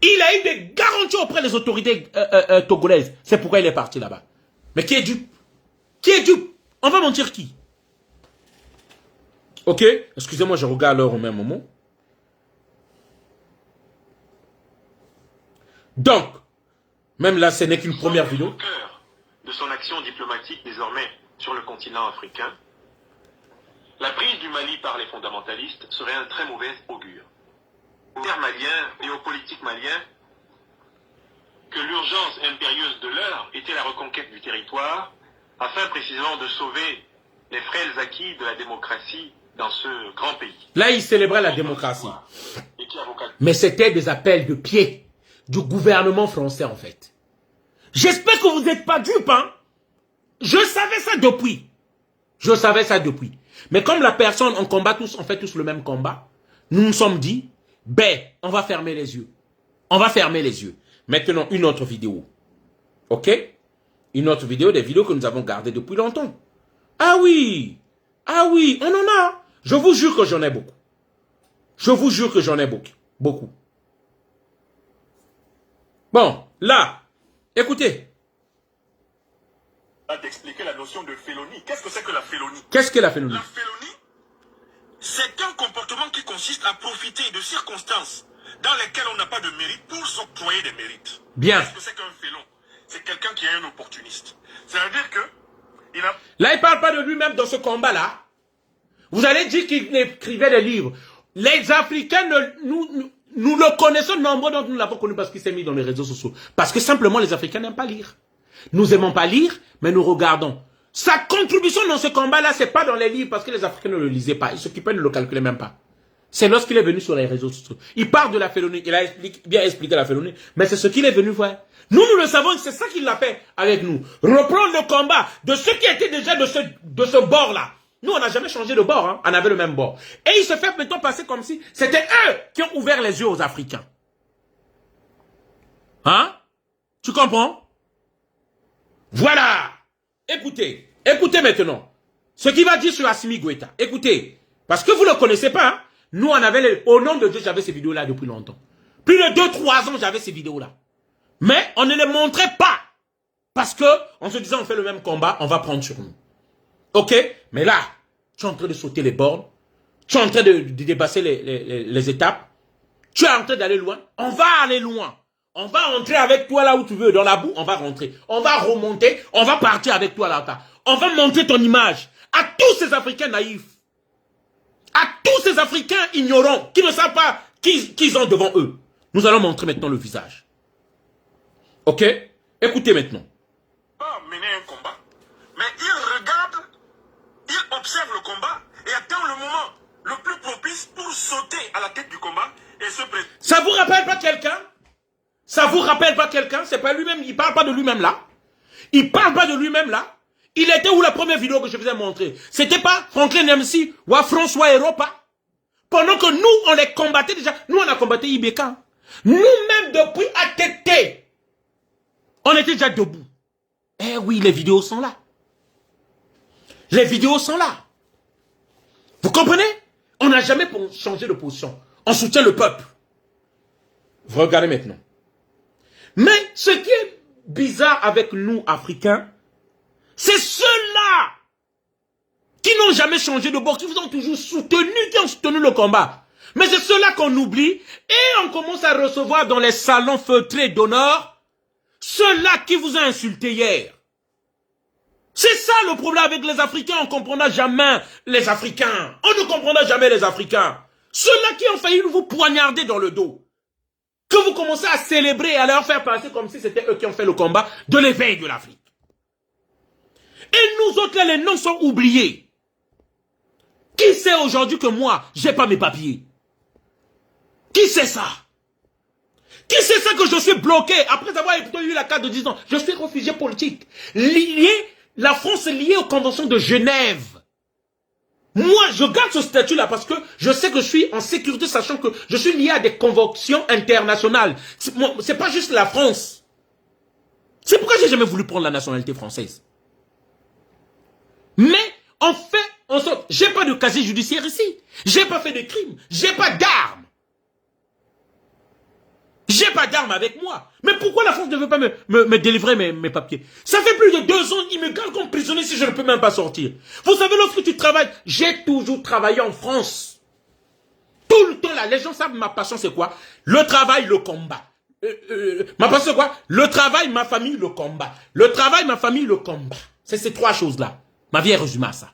Il a eu des garanties auprès des autorités togolaises. C'est pourquoi il est parti là-bas. Mais qui est dupe? Qui est dupe? On va mentir qui? Ok? Excusez-moi, je regarde l'heure au même moment. Donc, même là, ce n'est qu'une première vidéo. Au cœur de son action diplomatique désormais sur le continent africain, la prise du Mali par les fondamentalistes serait un très mauvais augure. Aux leaders maliens et aux politiques maliens, que l'urgence impérieuse de l'heure était la reconquête du territoire, afin précisément de sauver les frêles acquis de la démocratie dans ce grand pays. Là, il célébrait la démocratie. Mais c'était des appels de pied du gouvernement français, en fait. J'espère que vous n'êtes pas dupes, hein. Je savais ça depuis. Je savais ça depuis. Mais comme la personne, on combat tous, on fait tous le même combat, nous nous sommes dit, ben, on va fermer les yeux. On va fermer les yeux. Maintenant, une autre vidéo. Ok? Une autre vidéo, des vidéos que nous avons gardées depuis longtemps. Ah oui! Ah oui, on en a. Je vous jure que j'en ai beaucoup. Je vous jure que j'en ai beaucoup. Beaucoup. Bon, là, écoutez. D'expliquer la notion de félonie. Qu'est-ce que c'est que la félonie? Qu'est-ce que la félonie? La félonie, c'est un comportement qui consiste à profiter de circonstances dans lesquelles on n'a pas de mérite pour s'octroyer des mérites. Bien. Qu'est-ce que c'est qu'un félon? C'est quelqu'un qui est un opportuniste. C'est-à-dire que il a... Là, il ne parle pas de lui-même dans ce combat-là. Vous allez dire qu'il écrivait des livres. Les Africains, nous le connaissons, nombreux d'entre nous l'avons connu parce qu'il s'est mis dans les réseaux sociaux. Parce que simplement, les Africains n'aiment pas lire. Nous aimons pas lire, mais nous regardons. Sa contribution dans ce combat-là, c'est pas dans les livres parce que les Africains ne le lisaient pas. Ils s'occupaient de le calculer même pas. C'est lorsqu'il est venu sur les réseaux sociaux. Il parle de la félonie. Il a bien expliqué la félonie, mais c'est ce qu'il est venu voir. Nous le savons, c'est ça qu'il a fait avec nous. Reprendre le combat de ceux qui étaient déjà de ce bord-là. Nous, on n'a jamais changé de bord, hein. On avait le même bord. Et il se fait maintenant passer comme si c'était eux qui ont ouvert les yeux aux Africains. Hein? Tu comprends? Voilà. Écoutez. Écoutez maintenant. Ce qu'il va dire sur Assimi Goïta. Écoutez. Parce que vous ne le connaissez pas, hein. Nous, on avait au nom de Dieu, j'avais ces vidéos-là depuis longtemps. Plus de 2-3 ans, j'avais ces vidéos-là. Mais on ne les montrait pas. Parce que, en se disant, on fait le même combat, on va prendre sur nous. Ok? Mais là, tu es en train de sauter les bornes. Tu es en train de dépasser les étapes. Tu es en train d'aller loin. On va aller loin. On va entrer avec toi là où tu veux. Dans la boue, on va rentrer. On va remonter. On va partir avec toi là-bas. On va montrer ton image à tous ces Africains naïfs. À tous ces Africains ignorants qui ne savent pas qu'ils ont devant eux. Nous allons montrer maintenant le visage. Ok? Écoutez maintenant. Pas mener un combat, mais il regarde, il observe le combat et attend le moment le plus propice pour sauter à la tête du combat et se présenter. Ça vous rappelle pas quelqu'un? Ça vous rappelle pas quelqu'un? C'est pas lui-même, il parle pas de lui-même là. Il parle pas de lui-même là. Il était où la première vidéo que je vous ai montrée? C'était pas Franklin MC ou François Europa? Pendant que nous, on les combattait déjà. Nous, on a combattu Ibeka. Nous-mêmes, depuis ATT, on était déjà debout. Eh oui, les vidéos sont là. Les vidéos sont là. Vous comprenez? On n'a jamais changé de position. On soutient le peuple. Vous regardez maintenant. Mais ce qui est bizarre avec nous, Africains, c'est ceux-là qui n'ont jamais changé de bord, qui vous ont toujours soutenu, qui ont soutenu le combat. Mais c'est ceux-là qu'on oublie et on commence à recevoir dans les salons feutrés d'honneur ceux-là qui vous ont insulté hier. C'est ça le problème avec les Africains, on ne comprendra jamais les Africains. On ne comprendra jamais les Africains. Ceux-là qui ont failli vous poignarder dans le dos. Que vous commencez à célébrer et à leur faire passer comme si c'était eux qui ont fait le combat de l'éveil de l'Afrique. Et nous autres là, les noms sont oubliés. Qui sait aujourd'hui que moi, j'ai pas mes papiers? Qui sait ça? Qui sait ça que je suis bloqué après avoir eu la carte de 10 ans? Je suis réfugié politique. Lié la France est liée aux conventions de Genève. Moi, je garde ce statut-là parce que je sais que je suis en sécurité, sachant que je suis lié à des conventions internationales. C'est pas juste la France. C'est pourquoi j'ai jamais voulu prendre la nationalité française. Mais, en fait, en sorte, j'ai pas de casier judiciaire ici. J'ai pas fait de crimes. J'ai pas d'armes. J'ai pas d'armes avec moi. Mais pourquoi la France ne veut pas me délivrer mes papiers? Ça fait plus de 2 ans, ils me gardent comme prisonnier si je ne peux même pas sortir. Vous savez, lorsque tu travailles, j'ai toujours travaillé en France. Tout le temps là, les gens savent ma passion c'est quoi? Le travail, le combat. Ma passion c'est quoi? Le travail, ma famille, le combat. Le travail, ma famille, le combat. C'est ces 3 choses-là. Ma vie est résumée à ça.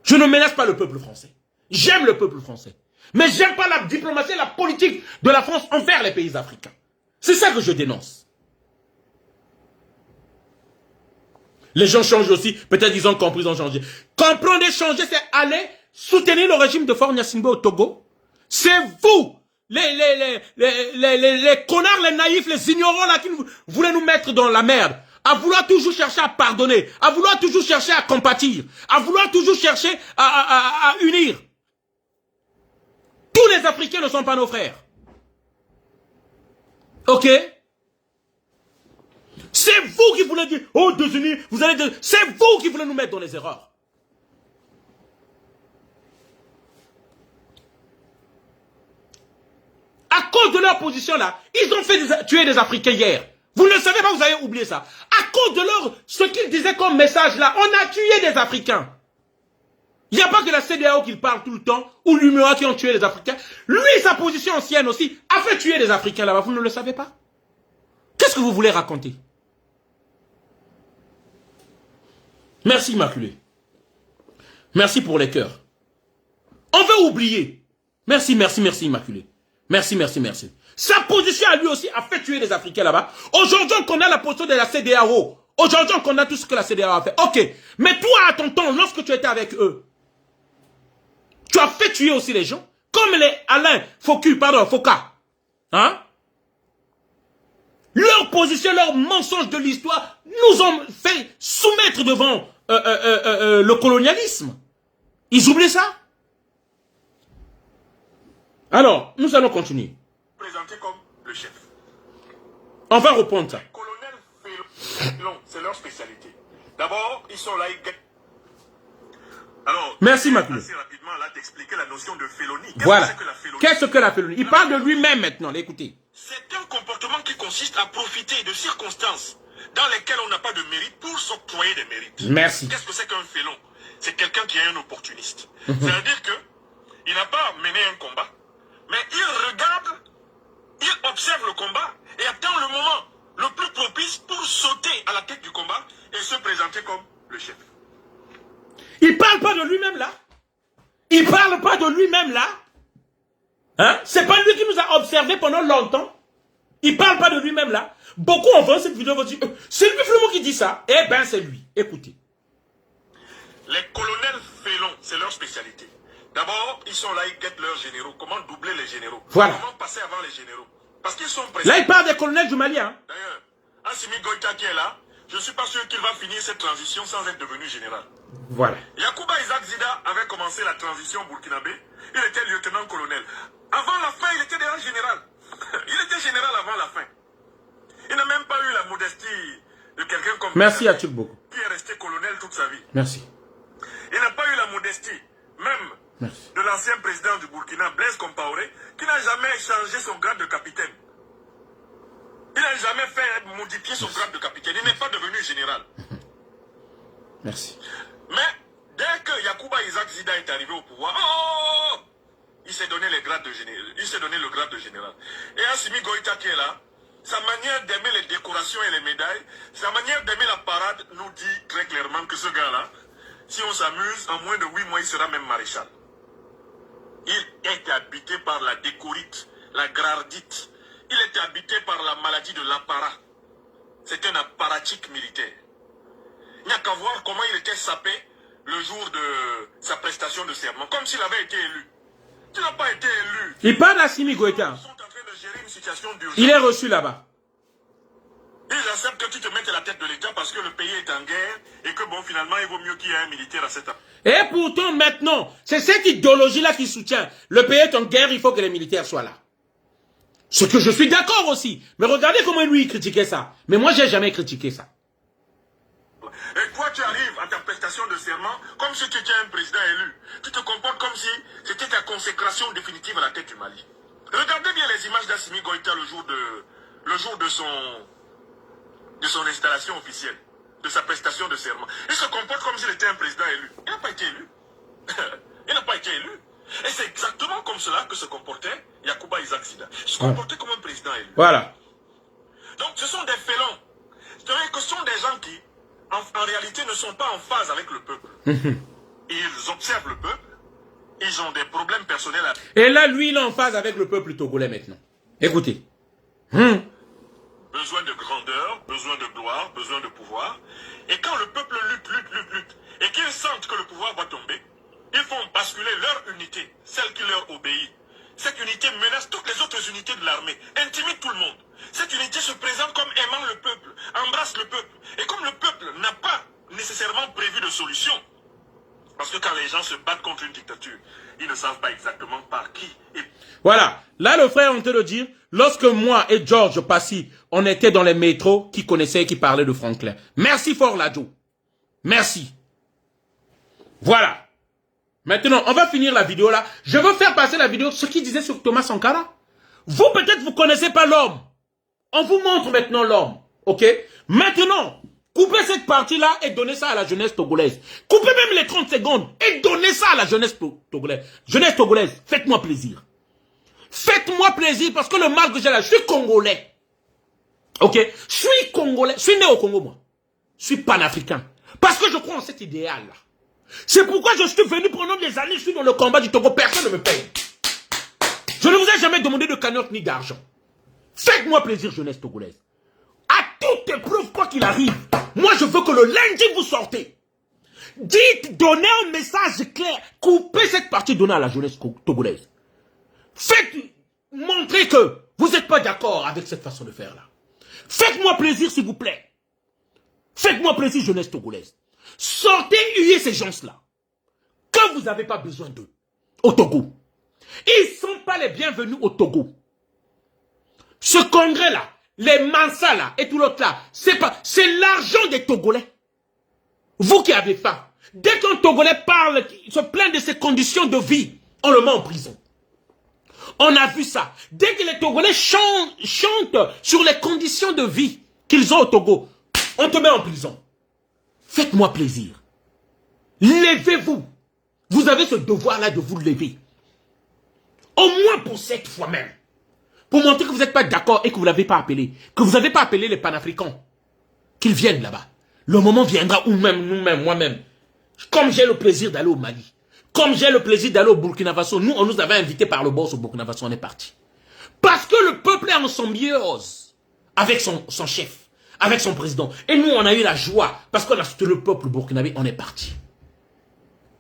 Je ne menace pas le peuple français. J'aime le peuple français. Mais j'aime pas la diplomatie et la politique de la France envers les pays africains. C'est ça que je dénonce. Les gens changent aussi. Peut-être ils ont compris, ils ont changé. Comprendre et changer, c'est aller soutenir le régime de Faure Gnassingbé au Togo. C'est vous, les connards, les naïfs, les ignorants là qui voulaient nous mettre dans la merde. À vouloir toujours chercher à pardonner. À vouloir toujours chercher à compatir. À vouloir toujours chercher à unir. Tous les Africains ne sont pas nos frères. Ok? C'est vous qui voulez dire, oh, 2 unis, vous allez dire, c'est vous qui voulez nous mettre dans les erreurs. À cause de leur position là, ils ont fait tuer des Africains hier. Vous ne le savez pas, vous avez oublié ça. À cause de ce qu'ils disaient comme message là, on a tué des Africains. Il n'y a pas que la CEDEAO qui parle tout le temps, ou l'UMOA qui ont tué les Africains. Lui, sa position ancienne aussi, a fait tuer les Africains là-bas. Vous ne le savez pas? Qu'est-ce que vous voulez raconter? Merci Immaculée. Merci pour les cœurs. On veut oublier. Merci, merci, merci Immaculée. Merci, merci, merci. Sa position à lui aussi a fait tuer les Africains là-bas. Aujourd'hui, on connaît la position de la CEDEAO. Aujourd'hui, on connaît tout ce que la CEDEAO a fait. Ok. Mais toi, à ton temps, lorsque tu étais avec eux, tu as fait tuer aussi les gens. Comme les Alain Foka. Hein? Leur position, leur mensonge de l'histoire nous ont fait soumettre devant le colonialisme. Ils oublient ça? Alors, nous allons continuer. Présenté comme le chef. On va reprendre ça. Colonel Félon, c'est leur spécialité. D'abord, ils sont là, ils guettent. Alors, merci Maclou. Assez rapidement, là, t'expliquer la notion de félonie. Voilà. Qu'est-ce que la félonie? Il parle de lui-même maintenant, écoutez. C'est un comportement qui consiste à profiter de circonstances dans lesquelles on n'a pas de mérite pour s'octroyer des mérites. Merci. Qu'est-ce que c'est qu'un félon? C'est quelqu'un qui est un opportuniste. C'est-à-dire que il n'a pas mené un combat, mais il regarde, il observe le combat et attend le moment le plus propice pour sauter à la tête du combat et se présenter comme le chef. Il parle pas de lui-même là. Il parle pas de lui-même là. Hein? C'est pas lui qui nous a observé pendant longtemps. Il parle pas de lui-même là. Beaucoup en voit cette vidéo vont dire c'est lui vraiment qui dit ça. Eh ben c'est lui. Écoutez. Les colonels félons, c'est leur spécialité. D'abord, ils sont là, ils guettent leurs généraux. Comment doubler les généraux? Voilà. Comment passer avant les généraux? Parce qu'ils sont pressés. Là, il parle des colonels du Mali. Hein? D'ailleurs, Assimi Goïta qui est là, je ne suis pas sûr qu'il va finir cette transition sans être devenu général. Voilà. Yacouba Isaac Zida avait commencé la transition burkinabé. Il était lieutenant-colonel. Avant la fin, il était déjà général. Il était général avant la fin. Il n'a même pas eu la modestie de quelqu'un comme... Merci à tous beaucoup. Qui est resté colonel toute sa vie. Merci. Il n'a pas eu la modestie, même merci, de l'ancien président du Burkina, Blaise Compaoré, qui n'a jamais changé son grade de capitaine. Il n'a jamais fait modifier son grade de capitaine. Il n'est pas devenu général. Merci. Mais dès que Yacouba Isaac Zida est arrivé au pouvoir, il s'est donné le grade de général. Il s'est donné le grade de général. Et Assimi Goïta qui est là, sa manière d'aimer les décorations et les médailles, sa manière d'aimer la parade nous dit très clairement que ce gars-là, si on s'amuse, en moins de 8 mois, il sera même maréchal. Il est habité par la décorite, la gradite. Il est habité par la maladie de l'apparat. C'est un apparatique militaire. Il n'y a qu'à voir comment il était sapé le jour de sa prestation de serment, comme s'il avait été élu. Tu n'as pas été élu. Il parle d'Assimi Goïta. Ils sont en train de gérer une situation d'urgence. Il est reçu là-bas. Ils acceptent que tu te mettes à la tête de l'État parce que le pays est en bon, finalement, il vaut mieux qu'il y ait un militaire à cette... Et pourtant, maintenant, c'est cette idéologie-là qui soutient. Le pays est en guerre, il faut que les militaires soient là. Ce que je suis d'accord aussi. Mais regardez comment lui, il critiquait ça. Mais moi, j'ai jamais critiqué ça. Et toi, tu arrives à ta prestation de serment comme si tu étais un président élu. Tu te comportes comme si c'était ta consécration définitive à la tête du Mali. Regardez bien les images d'Assimi Goïta le jour de son installation officielle, de sa prestation de serment. Il se comporte comme s'il était un président élu. Il n'a pas été élu. Il n'a pas été élu. Et c'est exactement comme cela que se comportait Yacouba Isaac Sida. Il se comportait comme un président élu. Voilà. Donc ce sont des félons. C'est-à-dire que ce sont des gens qui, en réalité, ne sont pas en phase avec le peuple. Ils observent le peuple. Ils ont des problèmes personnels. Et là, lui, il est en phase avec le peuple togolais maintenant. Écoutez. Besoin de grandeur, besoin de gloire, besoin de pouvoir. Et quand le peuple lutte, et qu'ils sentent que le pouvoir va tomber, ils font basculer leur unité, celle qui leur obéit. Cette unité menace toutes les autres unités de l'armée, intimide tout le monde. Cette unité se présente comme aimant le peuple, embrasse le peuple. Et comme le peuple n'a pas nécessairement prévu de solution, parce que quand les gens se battent contre une dictature, ils ne savent pas exactement par qui. Voilà. Là, le frère, on te le dit, lorsque moi et George Passy, on était dans les métros, qui connaissaient et qui parlaient de Franklin. Merci fort, Ladjo. Merci. Voilà. Maintenant, on va finir la vidéo là. Je veux faire passer la vidéo, ce qu'il disait sur Thomas Sankara. Vous, peut-être, vous connaissez pas l'homme. On vous montre maintenant l'homme. Ok? Maintenant, coupez cette partie-là et donnez ça à la jeunesse togolaise. Coupez même les 30 secondes et donnez ça à la jeunesse togolaise. Jeunesse togolaise, faites-moi plaisir. Faites-moi plaisir parce que le mal que j'ai là, je suis congolais. Ok? Je suis congolais. Je suis né au Congo, moi. Je suis panafricain. Parce que je crois en cet idéal-là. C'est pourquoi je suis venu pendant des années, je suis dans le combat du Togo, personne ne me paye. Je ne vous ai jamais demandé de cagnotte ni d'argent. Faites-moi plaisir, jeunesse togolaise. À toute épreuve, quoi qu'il arrive, moi je veux que le lundi vous sortez. Dites, donnez un message clair, coupez cette partie, donnez à la jeunesse togolaise. Faites montrer que vous n'êtes pas d'accord avec cette façon de faire là. Faites-moi plaisir, s'il vous plaît. Faites-moi plaisir, jeunesse togolaise. Sortez, huyez ces gens-là. Quand vous n'avez pas besoin d'eux, au Togo. Ils ne sont pas les bienvenus au Togo. Ce congrès-là, les Mansa là et tout l'autre là, c'est l'argent des Togolais. Vous qui avez faim. Dès qu'un Togolais parle, se plaint de ses conditions de vie, on le met en prison. On a vu ça. Dès que les Togolais chantent sur les conditions de vie qu'ils ont au Togo, on te met en prison. Faites-moi plaisir. Levez-vous. Vous avez ce devoir-là de vous lever. Au moins pour cette fois même. Pour montrer que vous n'êtes pas d'accord et que vous ne l'avez pas appelé. Que vous n'avez pas appelé les panafricains. Qu'ils viennent là-bas. Le moment viendra où même, nous-mêmes, moi-même. Comme j'ai le plaisir d'aller au Mali. Comme j'ai le plaisir d'aller au Burkina Faso. Nous, on nous avait invités par le boss au Burkina Faso. On est parti. Parce que le peuple est en symbiose avec son chef. Avec son président. Et nous, on a eu la joie. Parce qu'on a soutenu le peuple burkinabé. On est parti.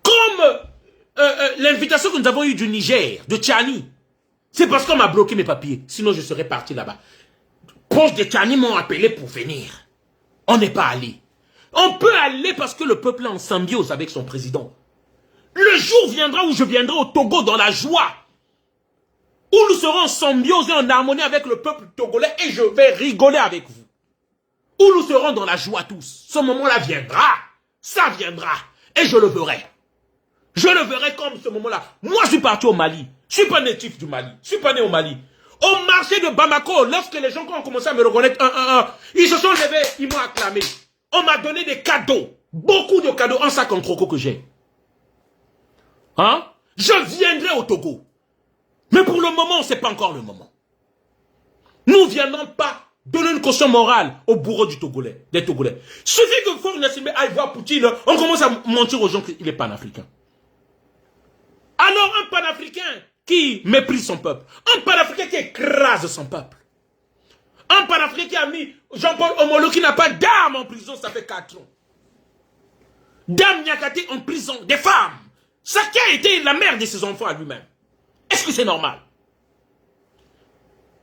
Comme l'invitation que nous avons eue du Niger, de Tchani. C'est parce qu'on m'a bloqué mes papiers. Sinon, je serais parti là-bas. Proche de Tchani m'ont appelé pour venir. On n'est pas allé. On peut aller parce que le peuple est en symbiose avec son président. Le jour viendra où je viendrai au Togo dans la joie. Où nous serons en symbiose et en harmonie avec le peuple togolais et je vais rigoler avec vous. Où nous serons dans la joie tous. Ce moment-là viendra. Ça viendra. Et je le verrai. Je le verrai comme ce moment-là. Moi, je suis parti au Mali. Je ne suis pas natif du Mali. Je ne suis pas né au Mali. Au marché de Bamako, lorsque les gens ont commencé à me reconnaître, ils se sont levés, ils m'ont acclamé. On m'a donné des cadeaux. Beaucoup de cadeaux. Un sac en croco que j'ai. Hein? Je viendrai au Togo. Mais pour le moment, ce n'est pas encore le moment. Nous ne viendrons pas donner une caution morale au bourreau des Togolais. Suffit que Faure Gnassingbé aille voir Poutine, on commence à mentir aux gens qu'il est panafricain. Alors un panafricain qui méprise son peuple, un panafricain qui écrase son peuple, un panafricain qui a mis Jean-Paul Omolo qui n'a pas d'armes en prison, ça fait 4 ans. Dame Niakate en prison, des femmes. Ça qui a été la mère de ses enfants à lui-même. Est-ce que c'est normal?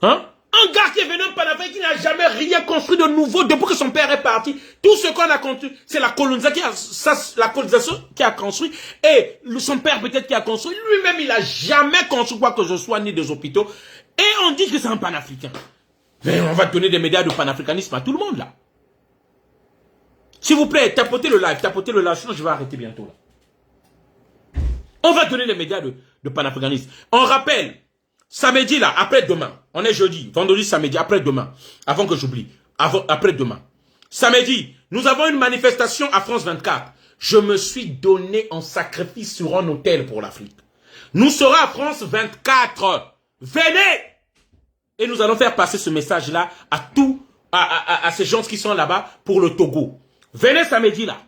Hein? Un gars qui est venu en Panafrique, qui n'a jamais rien construit de nouveau depuis que son père est parti. Tout ce qu'on a construit, c'est la colonisation qui a construit. Et son père peut-être qui a construit. Lui-même, il n'a jamais construit quoi que ce soit, ni des hôpitaux. Et on dit que c'est un panafricain. Mais on va donner des médias de panafricanisme à tout le monde, là. S'il vous plaît, tapotez le live, sinon je vais arrêter bientôt, là. On va donner des médias de panafricanisme. On rappelle, samedi, là, après-demain, on est jeudi, vendredi, samedi, après-demain, avant que j'oublie, après-demain. Samedi, nous avons une manifestation à France 24. Je me suis donné en sacrifice sur un hôtel pour l'Afrique. Nous serons à France 24. Venez! Et nous allons faire passer ce message-là à ces gens qui sont là-bas pour le Togo. Venez samedi, là.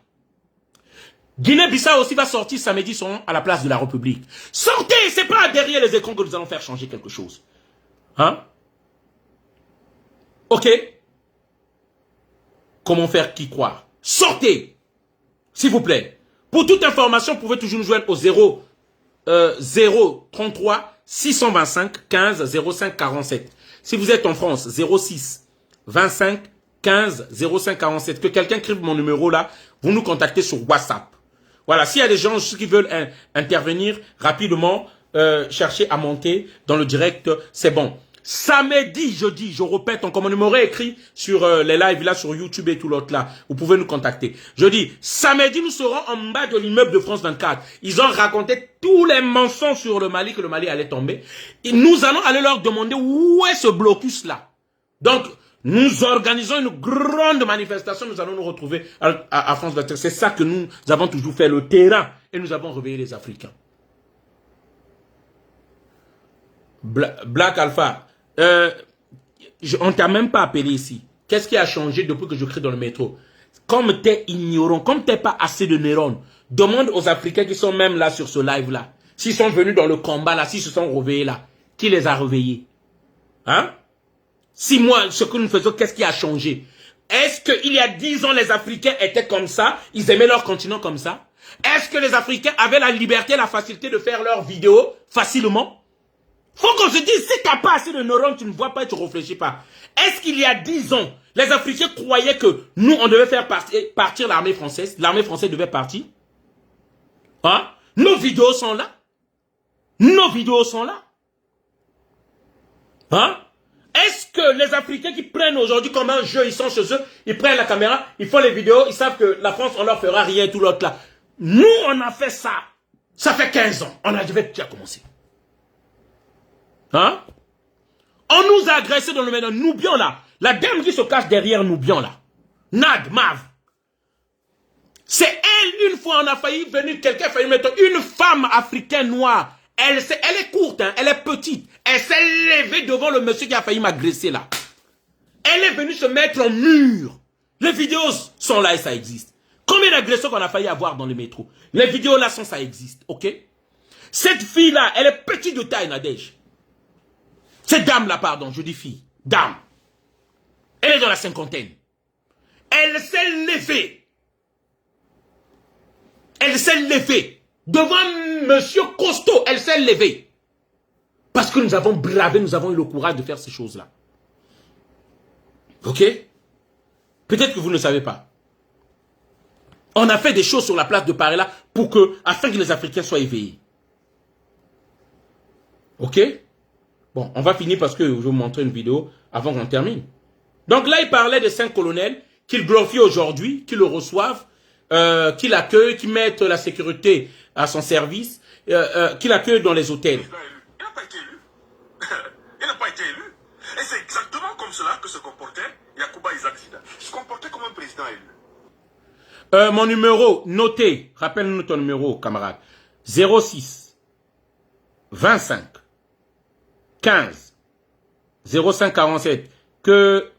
Guinée-Bissau aussi va sortir samedi, sont à la place de la République. Sortez, c'est pas derrière les écrans que nous allons faire changer quelque chose. Hein? Ok? Comment faire qui croire? Sortez, s'il vous plaît. Pour toute information, vous pouvez toujours nous joindre au 033 625 15 05 47. Si vous êtes en France, 06 25 15 05 47. Que quelqu'un écrive mon numéro là, vous nous contactez sur WhatsApp. Voilà, s'il y a des gens qui veulent intervenir rapidement, chercher à monter dans le direct, c'est bon. Samedi, jeudi, je répète encore, mon numéro est écrit sur les lives là, sur YouTube et tout l'autre là. Vous pouvez nous contacter. Je dis, samedi, nous serons en bas de l'immeuble de France 24. Ils ont raconté tous les mensonges sur le Mali, que le Mali allait tomber. Et nous allons aller leur demander où est ce blocus là. Donc, nous organisons une grande manifestation, nous allons nous retrouver à France 24. C'est ça que nous avons toujours fait, le terrain. Et nous avons réveillé les Africains. Black Alpha, on t'a même pas appelé ici. Qu'est-ce qui a changé depuis que je crie dans le métro? Comme t'es ignorant, comme t'es pas assez de neurones, demande aux Africains qui sont même là sur ce live-là, s'ils sont venus dans le combat là, s'ils se sont réveillés là, qui les a réveillés? Hein? Si moi, ce que nous faisons, qu'est-ce qui a changé? Est-ce qu'il y a 10 ans, les Africains étaient comme ça? Ils aimaient leur continent comme ça? Est-ce que les Africains avaient la liberté et la facilité de faire leurs vidéos facilement? Faut qu'on se dise, si tu n'as pas assez de neurones, tu ne vois pas et tu ne réfléchis pas. Est-ce qu'il y a 10 ans, les Africains croyaient que nous, on devait faire partir l'armée française? L'armée française devait partir? Hein? Nos vidéos sont là. Nos vidéos sont là. Hein? Est-ce que les Africains qui prennent aujourd'hui comme un jeu, ils sont chez eux, ils prennent la caméra, ils font les vidéos, ils savent que la France, on leur fera rien, tout l'autre là. Nous, on a fait ça. Ça fait 15 ans. On a déjà commencé. Hein? On nous a agressés dans le ménage. Noubian là. La dame qui se cache derrière Noubian là. Nad, Mav. C'est elle, une fois on a failli venir, quelqu'un a failli mettre une femme africaine noire. Elle est courte, hein, elle est petite. Elle s'est levée devant le monsieur qui a failli m'agresser là. Elle est venue se mettre en mur. Les vidéos sont là et ça existe. Combien d'agressions qu'on a failli avoir dans le métro? Les vidéos là sont, ça existe, ok? Cette fille là, elle est petite de taille, Nadège. Cette dame là, pardon, je dis fille, dame. Elle est dans la cinquantaine. Elle s'est levée. Elle s'est levée. Devant monsieur Costaud, elle s'est levée. Parce que nous avons bravé, nous avons eu le courage de faire ces choses-là. Ok? Peut-être que vous ne savez pas. On a fait des choses sur la place de Paris là afin que les Africains soient éveillés. Ok? Bon, on va finir parce que je vais vous montrer une vidéo avant qu'on termine. Donc là, il parlait de 5 colonels qu'il glorifie aujourd'hui, qui le reçoivent, qui l'accueillent, qui mettent la sécurité à son service, qui l'accueillent dans les hôtels. Il n'a pas été élu. Il n'a pas été élu. Et c'est exactement comme cela que se comportait Yacouba Isaac Sida. Il se comportait comme un président élu. Mon numéro, notez, rappelle-nous ton numéro, camarade. 06 25 15 05 47. Que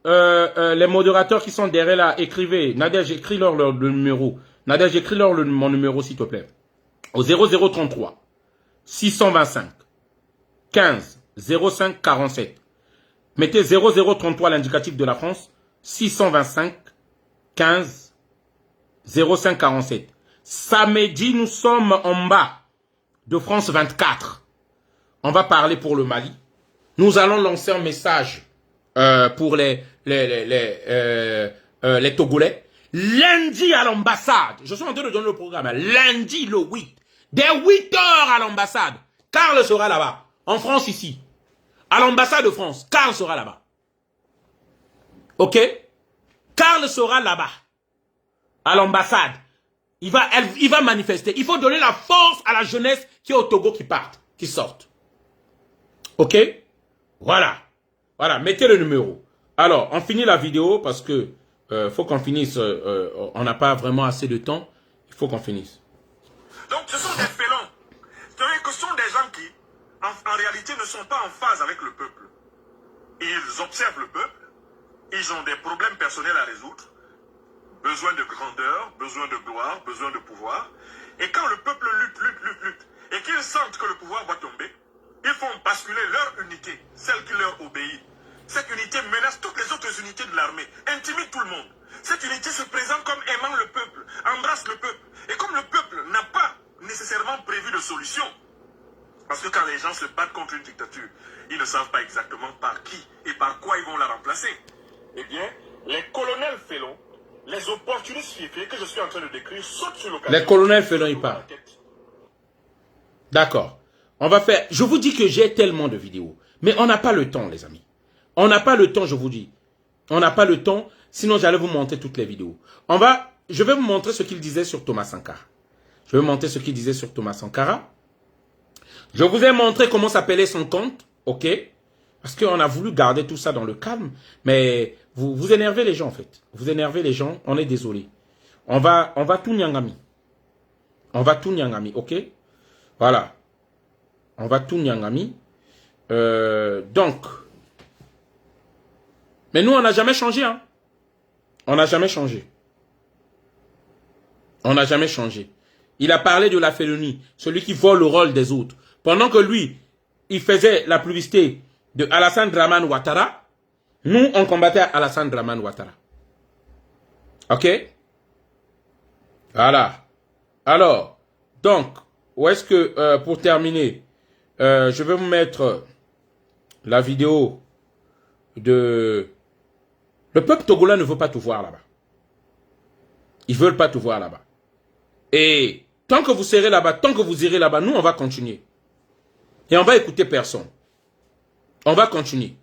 les modérateurs qui sont derrière là, écrivez. Nadège, écris-leur le numéro. Nadège, écris-leur mon numéro, s'il te plaît. Au 0033 625 15 05 47. Mettez 0033 l'indicatif de la France. 625 15 05 47. Samedi, nous sommes en bas de France 24. On va parler pour le Mali. Nous allons lancer un message pour les Togolais. Lundi à l'ambassade, je suis en train de donner le programme, lundi le 8, dès 8 heures à l'ambassade, Karl sera là-bas, en France ici, à l'ambassade de France, Karl sera là-bas. Ok? Karl sera là-bas, à l'ambassade. Il va manifester. Il faut donner la force à la jeunesse qui est au Togo qui parte, qui sortent. Ok? Voilà. Voilà, mettez le numéro. Alors, on finit la vidéo parce que faut qu'on finisse. On n'a pas vraiment assez de temps. Il faut qu'on finisse. Donc, ce sont des félons. C'est-à-dire que ce sont des gens qui, en réalité, ne sont pas en phase avec le peuple. Ils observent le peuple. Ils ont des problèmes personnels à résoudre. Besoin de grandeur, besoin de gloire, besoin de pouvoir. Et quand le peuple lutte, et qu'ils sentent que le pouvoir va tomber, ils font basculer leur unité, celle qui leur obéit. Cette unité menace toutes les autres unités de l'armée, intimide tout le monde. Cette unité se présente comme aimant le peuple, embrasse le peuple. Et comme le peuple n'a pas nécessairement prévu de solution, parce que quand les gens se battent contre une dictature, ils ne savent pas exactement par qui et par quoi ils vont la remplacer. Eh bien, les colonels félons, les opportunistes fiefés que je suis en train de décrire sautent sur l'occasion. Les colonels félons, ils parlent. D'accord. On va faire... Je vous dis que j'ai tellement de vidéos. Mais on n'a pas le temps, les amis. On n'a pas le temps, je vous dis. On n'a pas le temps. Sinon, j'allais vous montrer toutes les vidéos. Je vais vous montrer ce qu'il disait sur Thomas Sankara. Je vais vous montrer ce qu'il disait sur Thomas Sankara. Je vous ai montré comment s'appelait son compte. Ok? Parce qu'on a voulu garder tout ça dans le calme. Mais vous énervez les gens, en fait. Vous énervez les gens. On est désolé. On va tout nyangami. On va tout nyangami, ok? Voilà. On va tout nyangami. Donc. Mais nous, on n'a jamais changé, hein. On n'a jamais changé. On n'a jamais changé. Il a parlé de la félonie. Celui qui vole le rôle des autres. Pendant que lui, il faisait la publicité de Alassane Dramane Ouattara. Nous, on combattait Alassane Dramane Ouattara. Ok? Voilà. Alors, donc, où est-ce que, pour terminer, je vais vous mettre la vidéo de... Le peuple togolais ne veut pas tout voir là-bas. Ils ne veulent pas tout voir là-bas. Et tant que vous serez là-bas, tant que vous irez là-bas, nous, on va continuer. Et on va écouter personne. On va continuer.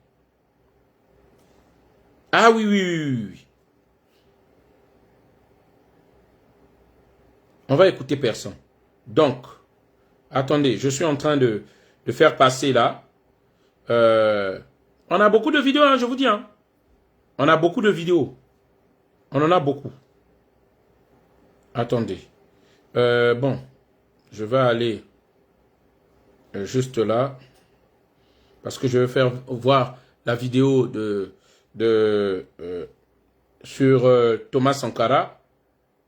Ah oui, oui, oui, oui, oui. On va écouter personne. Donc, attendez, je suis en train de faire passer là. On a beaucoup de vidéos, hein, je vous dis. Hein. On a beaucoup de vidéos. On en a beaucoup. Attendez. Bon, je vais aller juste là. Parce que je vais faire voir la vidéo sur Thomas Sankara.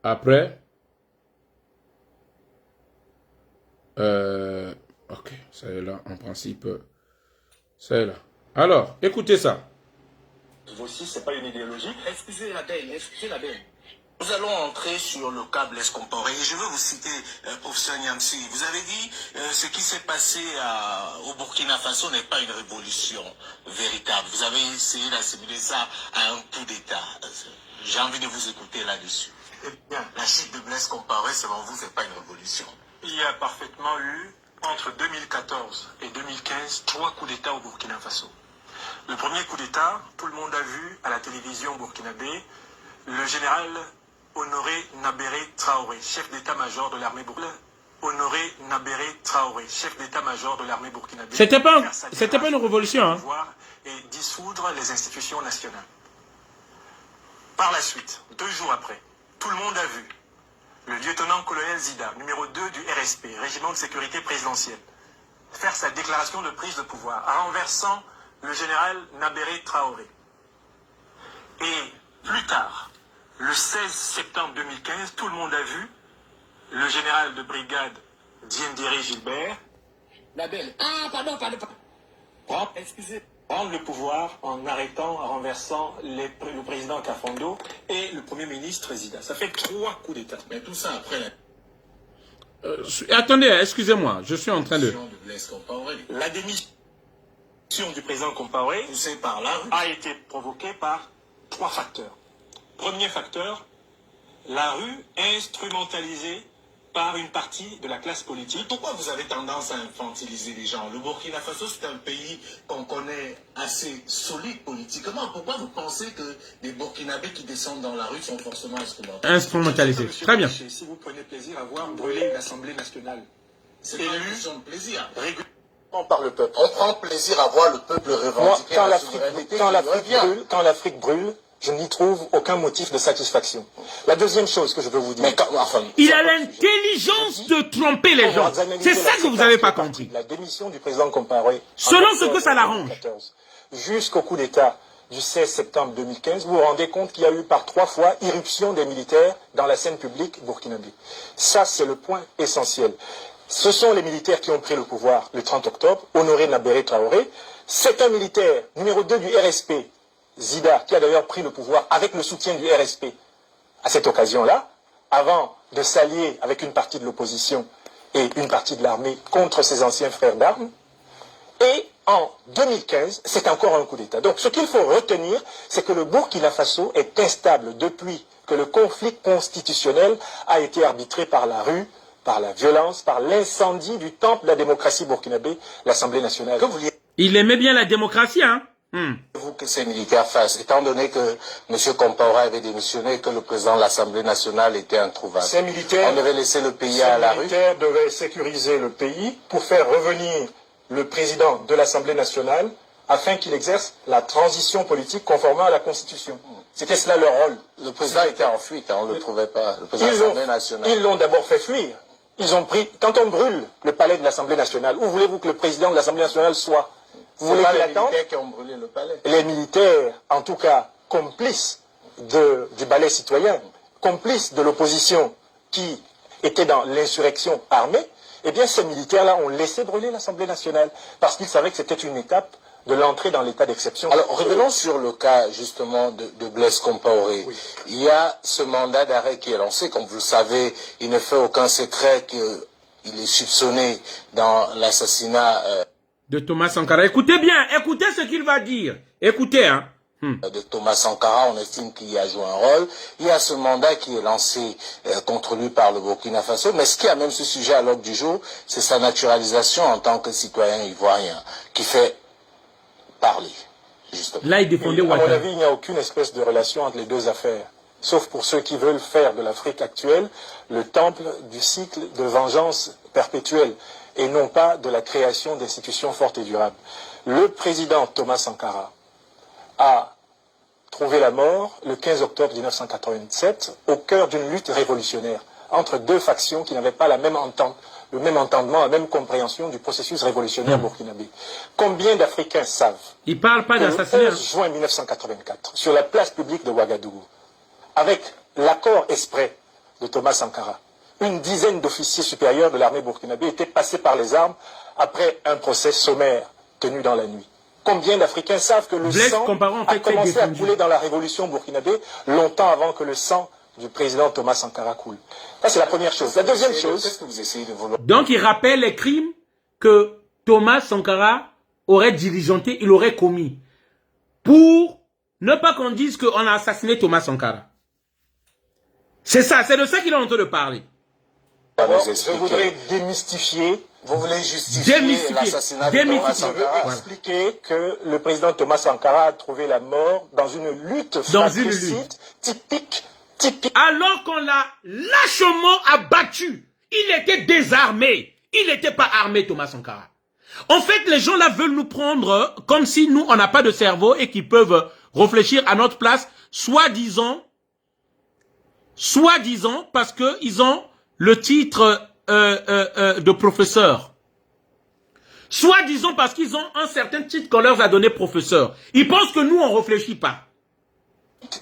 Après. Ok, c'est là, en principe. C'est là. Alors, écoutez ça. Aussi, c'est pas une idéologie. Excusez la belle, excusez la belle. Nous allons entrer sur le cas Blaise Compaoré. Et je veux vous citer, professeur Niamsi. Vous avez dit ce qui s'est passé au Burkina Faso n'est pas une révolution véritable. Vous avez essayé d'assimiler ça à un coup d'État. J'ai envie de vous écouter là-dessus. Eh bien, la chute de Blaise Compaoré, selon vous, c'est pas une révolution. Il y a parfaitement eu, entre 2014 et 2015, 3 coups d'État au Burkina Faso. Le premier coup d'État, tout le monde a vu à la télévision burkinabé, le général Honoré Nabéré Traoré, chef d'état-major de l'armée burkinabé. Honoré Nabéré Traoré, chef d'état-major de l'armée burkinabé. C'était pas une révolution, hein. Et dissoudre les institutions nationales. Par la suite, 2 jours après, tout le monde a vu le lieutenant-colonel Zida, numéro 2 du RSP, Régiment de sécurité présidentielle, faire sa déclaration de prise de pouvoir, en renversant le général Nabéré Traoré. Et plus tard, le 16 septembre 2015, tout le monde a vu le général de brigade Diendéré Gilbert. Nabel. Ah, pardon. Excusez. Prendre le pouvoir en arrêtant, en renversant le président Kafondo et le premier ministre Zida. Ça fait 3 coups d'État. Mais tout ça après la... Attendez, excusez-moi, je suis en train de... La démission. du président Compaoré Poussé par là. a été provoquée par 3 facteurs. Premier facteur, la rue instrumentalisée par une partie de la classe politique. Pourquoi vous avez tendance à infantiliser les gens? Le Burkina Faso, c'est un pays qu'on connaît assez solide politiquement. Pourquoi vous pensez que les Burkinabés qui descendent dans la rue sont forcément Instrumentalisés. Très bien. Si vous prenez plaisir à voir brûler l'Assemblée nationale, c'est pas une question de plaisir. par le peuple. On prend plaisir à voir le peuple revendiquer la souveraineté. Quand l'Afrique brûle, je n'y trouve aucun motif de satisfaction. La deuxième chose que je veux vous dire... Il a l'intelligence de tromper les gens. C'est ça que vous n'avez pas compris. La démission du président Compaoré... Selon ce que ça l'arrange. Jusqu'au coup d'État du 16 septembre 2015, vous vous rendez compte qu'il y a eu par 3 fois irruption des militaires dans la scène publique burkinabé. Ça, c'est le point essentiel. Ce sont les militaires qui ont pris le pouvoir le 30 octobre, Honoré Naberé Traoré. C'est un militaire, numéro 2 du RSP, Zida, qui a d'ailleurs pris le pouvoir avec le soutien du RSP à cette occasion-là, avant de s'allier avec une partie de l'opposition et une partie de l'armée contre ses anciens frères d'armes. Et en 2015, c'est encore un coup d'État. Donc ce qu'il faut retenir, c'est que le Burkina Faso est instable depuis que le conflit constitutionnel a été arbitré par la rue, par la violence, par l'incendie du temple de la démocratie burkinabé, l'Assemblée nationale. Il aimait bien la démocratie, hein? Vous que ces militaires fassent, étant donné que M. Compaoré avait démissionné et que le président de l'Assemblée nationale était introuvable. Ces militaires, on devait laisser le pays à la rue. Ces militaires devaient sécuriser le pays pour faire revenir le président de l'Assemblée nationale afin qu'il exerce la transition politique conformément à la Constitution. C'était cela leur rôle. Le président était en fuite, on ne le trouvait pas, le président de l'Assemblée nationale. Ils l'ont d'abord fait fuir. Ils ont pris, quand on brûle le palais de l'Assemblée nationale, où voulez-vous que le président de l'Assemblée nationale soit? Vous voulez qu'il attende? Les militaires qui ont brûlé le palais. Les militaires, en tout cas, complices du ballet citoyen, complices de l'opposition qui était dans l'insurrection armée, eh bien ces militaires-là ont laissé brûler l'Assemblée nationale parce qu'ils savaient que c'était une étape de l'entrée dans l'état d'exception. Alors revenons sur le cas justement de Blaise Compaoré. Oui. Il y a ce mandat d'arrêt qui est lancé, comme vous le savez, il ne fait aucun secret qu'il est soupçonné dans l'assassinat de Thomas Sankara. Écoutez bien, écoutez ce qu'il va dire. Écoutez, hein. De Thomas Sankara, on estime qu'il y a joué un rôle. Il y a ce mandat qui est lancé contre lui par le Burkina Faso, mais ce qui amène ce sujet à l'ordre du jour, c'est sa naturalisation en tant que citoyen ivoirien, qui fait parler, justement. Là, il défendait À mon avis, il n'y a aucune espèce de relation entre les deux affaires, sauf pour ceux qui veulent faire de l'Afrique actuelle le temple du cycle de vengeance perpétuelle, et non pas de la création d'institutions fortes et durables. Le président Thomas Sankara a trouvé la mort le 15 octobre 1987 au cœur d'une lutte révolutionnaire entre deux factions qui n'avaient pas la même entente, le même entendement, la même compréhension du processus révolutionnaire burkinabé. Combien d'Africains savent il parle pas que le d'assassinat 11 juin 1984, sur la place publique de Ouagadougou, avec l'accord exprès de Thomas Sankara, une dizaine d'officiers supérieurs de l'armée burkinabé étaient passés par les armes après un procès sommaire tenu dans la nuit. Combien d'Africains savent que le sang a commencé à couler dans la révolution burkinabé longtemps avant que le sang du président Thomas Sankara coule? Ça, c'est la première chose. La deuxième chose... Qu'est-ce que vous essayez de vouloir? Donc, il rappelle les crimes que Thomas Sankara aurait diligenté, il aurait commis. Pour ne pas qu'on dise qu'on a assassiné Thomas Sankara. C'est ça, c'est de ça qu'il est en train de parler. Alors, je voudrais démystifier. Vous voulez justifier l'assassinat de Thomas Sankara? Je veux expliquer que le président Thomas Sankara a trouvé la mort dans une lutte fratricide typique. Alors qu'on l'a lâchement abattu. Il était désarmé. Il n'était pas armé, Thomas Sankara. En fait, les gens là veulent nous prendre comme si nous, on n'a pas de cerveau et qu'ils peuvent réfléchir à notre place, soi-disant parce qu'ils ont le titre de professeur. Soi-disant parce qu'ils ont un certain titre qu'on leur a donné professeur. Ils pensent que nous, on ne réfléchit pas.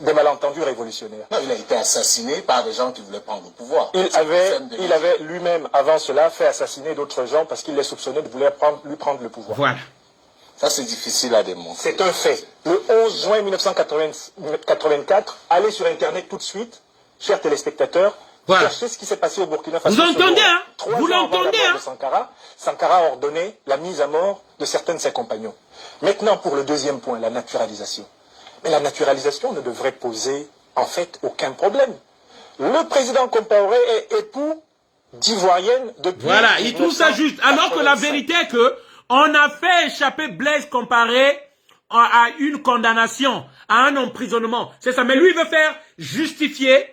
Des malentendus révolutionnaires. Non, il a été assassiné par des gens qui voulaient prendre le pouvoir. Il avait lui-même, avant cela, fait assassiner d'autres gens parce qu'il les soupçonnait de vouloir lui prendre le pouvoir. Voilà. Ça, c'est difficile à démontrer. C'est un fait. Le 11 juin 1984, allez sur Internet tout de suite, chers téléspectateurs, Voilà. Cherchez ce qui s'est passé au Burkina Faso. Vous entendez, hein? Vous l'entendez, hein? Sankara a ordonné la mise à mort de certains de ses compagnons. Maintenant, pour le deuxième point, la naturalisation. Mais la naturalisation ne devrait poser, en fait, aucun problème. Le président Compaoré est époux d'Ivoirienne depuis... Voilà, il trouve ça juste. Alors que la vérité est que on a fait échapper Blaise Compaoré à une condamnation, à un emprisonnement. C'est ça. Mais lui, il veut faire justifier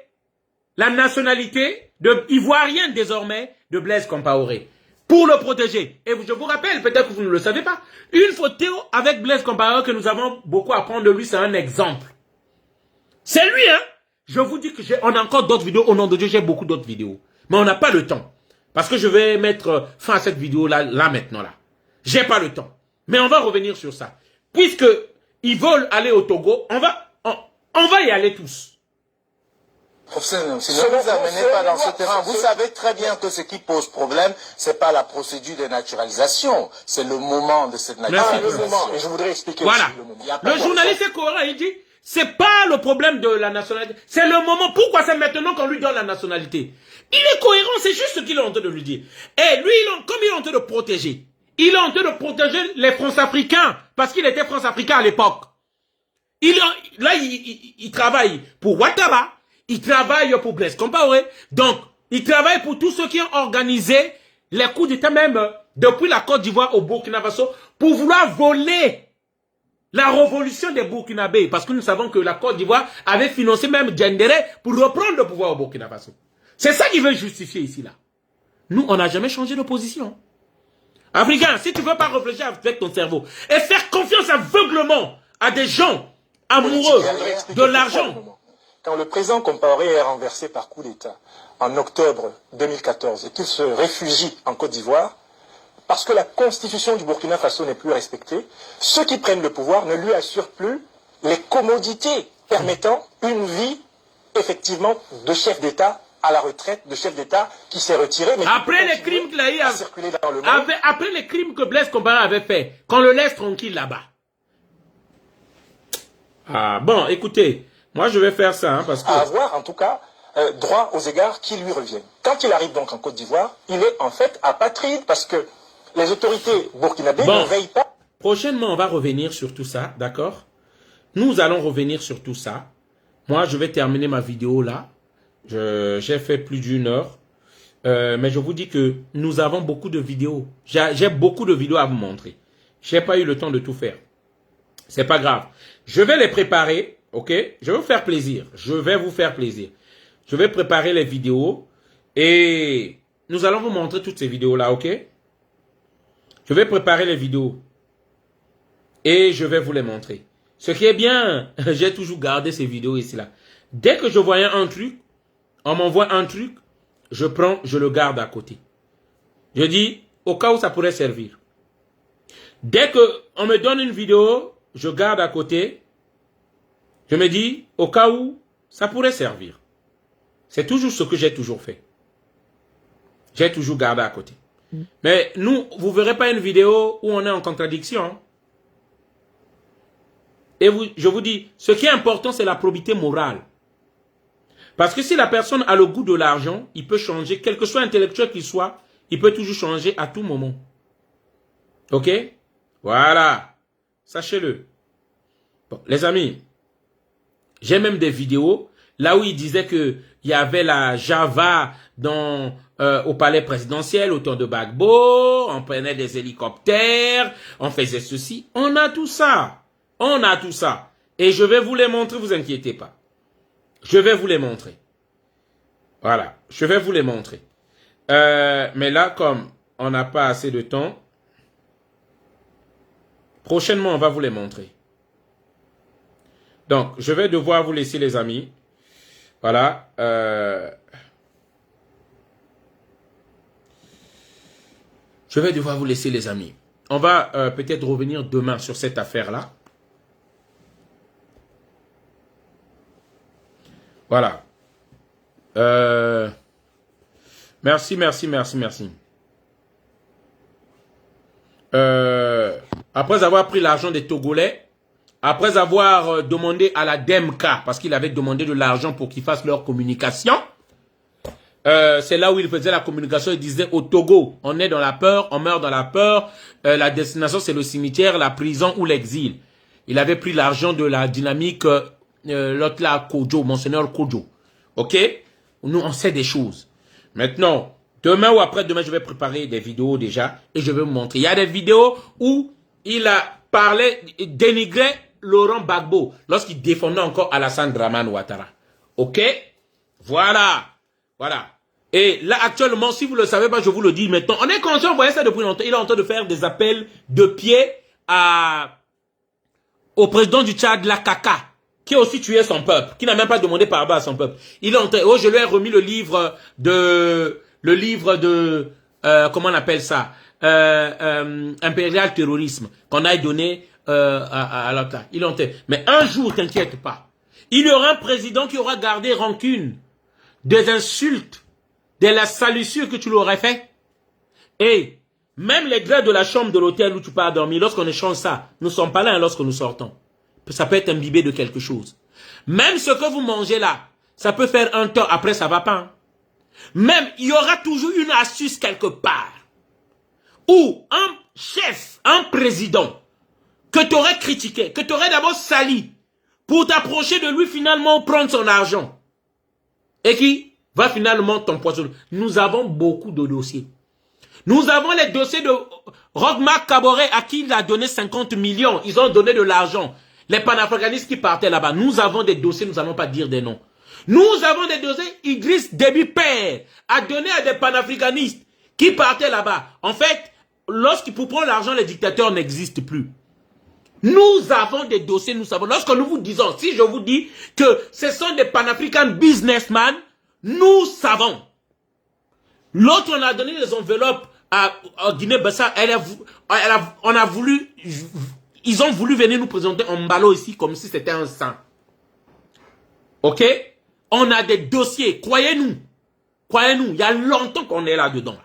la nationalité ivoirienne désormais de Blaise Compaoré pour le protéger. Et je vous rappelle, peut-être que vous ne le savez pas, une photo avec Blaise Compaoré que nous avons beaucoup à prendre de lui, c'est un exemple. C'est lui, hein? Je vous dis que on a encore d'autres vidéos. Au nom de Dieu, j'ai beaucoup d'autres vidéos. Mais on n'a pas le temps. Parce que je vais mettre fin à cette vidéo-là, maintenant, là. J'ai pas le temps. Mais on va revenir sur ça. Puisque ils veulent aller au Togo, on va y aller tous. Professeur, si ne vous amenez pas dans ce terrain, vous savez très bien que ce qui pose problème, c'est pas la procédure de naturalisation, c'est le moment de cette naturalisation. Et je voudrais expliquer voilà. aussi le moment. Le journaliste est cohérent, il dit, c'est pas le problème de la nationalité, c'est le moment. Pourquoi c'est maintenant qu'on lui donne la nationalité? Il est cohérent, c'est juste ce qu'il est en train de lui dire. Et lui, comme il est en train de protéger, il est en train de protéger les France-Africains, parce qu'il était France-Africain à l'époque. Là, il travaille pour Ouattara, il travaille pour Blaise Compaoré, donc il travaille pour tous ceux qui ont organisé les coups d'État même depuis la Côte d'Ivoire au Burkina Faso pour vouloir voler la révolution des Burkinabés, parce que nous savons que la Côte d'Ivoire avait financé même Djendéré pour reprendre le pouvoir au Burkina Faso. C'est ça qu'il veut justifier ici, là. Nous, on n'a jamais changé de position. Africain, si tu ne veux pas réfléchir avec ton cerveau et faire confiance aveuglement à des gens amoureux de l'argent. Quand le président Compaoré est renversé par coup d'État en octobre 2014 et qu'il se réfugie en Côte d'Ivoire, parce que la constitution du Burkina Faso n'est plus respectée, ceux qui prennent le pouvoir ne lui assurent plus les commodités permettant une vie, effectivement, de chef d'État à la retraite, de chef d'État qui s'est retiré. Mais après les crimes qu'il a eu après les crimes que Blaise Compaoré avait fait, qu'on le laisse tranquille là-bas. Ah bon, écoutez, moi je vais faire ça, hein, parce que... À avoir, en tout cas, droit aux égards qui lui reviennent. Quand il arrive donc en Côte d'Ivoire, il est en fait apatride, parce que les autorités burkinabées ne veillent pas. Prochainement, on va revenir sur tout ça, d'accord? Nous allons revenir sur tout ça. Moi, je vais terminer ma vidéo là. J'ai fait plus d'1 heure. Mais je vous dis que nous avons beaucoup de vidéos. J'ai beaucoup de vidéos à vous montrer. Je n'ai pas eu le temps de tout faire. C'est pas grave. Je vais les préparer, ok? Je vais vous faire plaisir. Je vais vous faire plaisir. Je vais préparer les vidéos et nous allons vous montrer toutes ces vidéos-là, ok? Je vais préparer les vidéos et je vais vous les montrer. Ce qui est bien, j'ai toujours gardé ces vidéos ici-là. Dès que je voyais un truc, on m'envoie un truc, je prends, je le garde à côté. Je dis, au cas où ça pourrait servir. Dès qu'on me donne une vidéo, je garde à côté. Je me dis, au cas où ça pourrait servir. C'est toujours ce que j'ai toujours fait. J'ai toujours gardé à côté. Mais nous, vous ne verrez pas une vidéo où on est en contradiction. Et je vous dis, ce qui est important, c'est la probité morale. Parce que si la personne a le goût de l'argent, il peut changer, quel que soit intellectuel qu'il soit, il peut toujours changer à tout moment. Ok? Voilà. Sachez-le. Bon, les amis, j'ai même des vidéos là où il disait que il y avait la Java au palais présidentiel, au temps de Gbagbo, on prenait des hélicoptères, on faisait ceci. On a tout ça. On a tout ça. Et je vais vous les montrer, vous inquiétez pas. Je vais vous les montrer. Voilà, je vais vous les montrer. Mais là, comme on n'a pas assez de temps, prochainement, on va vous les montrer. Donc, je vais devoir vous laisser, les amis. Voilà. Je vais devoir vous laisser, les amis. On va peut-être revenir demain sur cette affaire-là. Voilà. Merci. Après avoir pris l'argent des Togolais, après avoir demandé à la DEMCA, parce qu'il avait demandé de l'argent pour qu'ils fassent leur communication, c'est là où il faisait la communication. Il disait au Togo, on est dans la peur, on meurt dans la peur. La destination, c'est le cimetière, la prison ou l'exil. Il avait pris l'argent de la dynamique, l'autre là, Kojo, monseigneur Kojo. Ok? Nous, on sait des choses. Maintenant, demain ou après-demain, je vais préparer des vidéos déjà et je vais vous montrer. Il y a des vidéos où il a parlé, dénigré Laurent Gbagbo lorsqu'il défendait encore Alassane Dramane Ouattara. Ok? Voilà. Voilà. Et là, actuellement, si vous ne le savez pas, je vous le dis maintenant. On est conscient, vous voyez ça depuis longtemps. Il est en train de faire des appels de pied au président du Tchad, la Kaka, qui a aussi tué son peuple, qui n'a même pas demandé pardon à son peuple. Il est en train, oh, je lui ai remis le livre de, comment on appelle ça, impérial terrorisme, qu'on a donné, à l'autre. Il est en train. Mais un jour, t'inquiète pas. Il y aura un président qui aura gardé rancune des insultes, de la salissure que tu lui aurais fait. Et même les draps de la chambre de l'hôtel où tu pars dormir, lorsqu'on échange ça, nous ne sommes pas là lorsque nous sortons. Ça peut être imbibé de quelque chose. Même ce que vous mangez là, ça peut faire un temps, après ça va pas. Hein. Même, il y aura toujours une astuce quelque part. Où un chef, un président, que tu aurais critiqué, que tu aurais d'abord sali, pour t'approcher de lui finalement prendre son argent. Et qui va finalement t'empoisonner. Nous avons beaucoup de dossiers. Nous avons les dossiers de Roch-Marc Kaboré à qui il a donné 50 millions. Ils ont donné de l'argent. Les panafricanistes qui partaient là-bas. Nous avons des dossiers, nous n'allons pas dire des noms. Nous avons des dossiers, Idriss Déby Père a donné à des panafricanistes qui partaient là-bas. En fait, pour prendre l'argent, les dictateurs n'existent plus. Nous avons des dossiers, nous savons. Lorsque nous vous disons, si je vous dis que ce sont des panafricains businessmen, nous savons. L'autre, on a donné les enveloppes à Guinée-Bissau. Ils ont voulu venir nous présenter un ballot ici comme si c'était un sang. Ok? On a des dossiers, croyez-nous. Croyez-nous, il y a longtemps qu'on est là-dedans.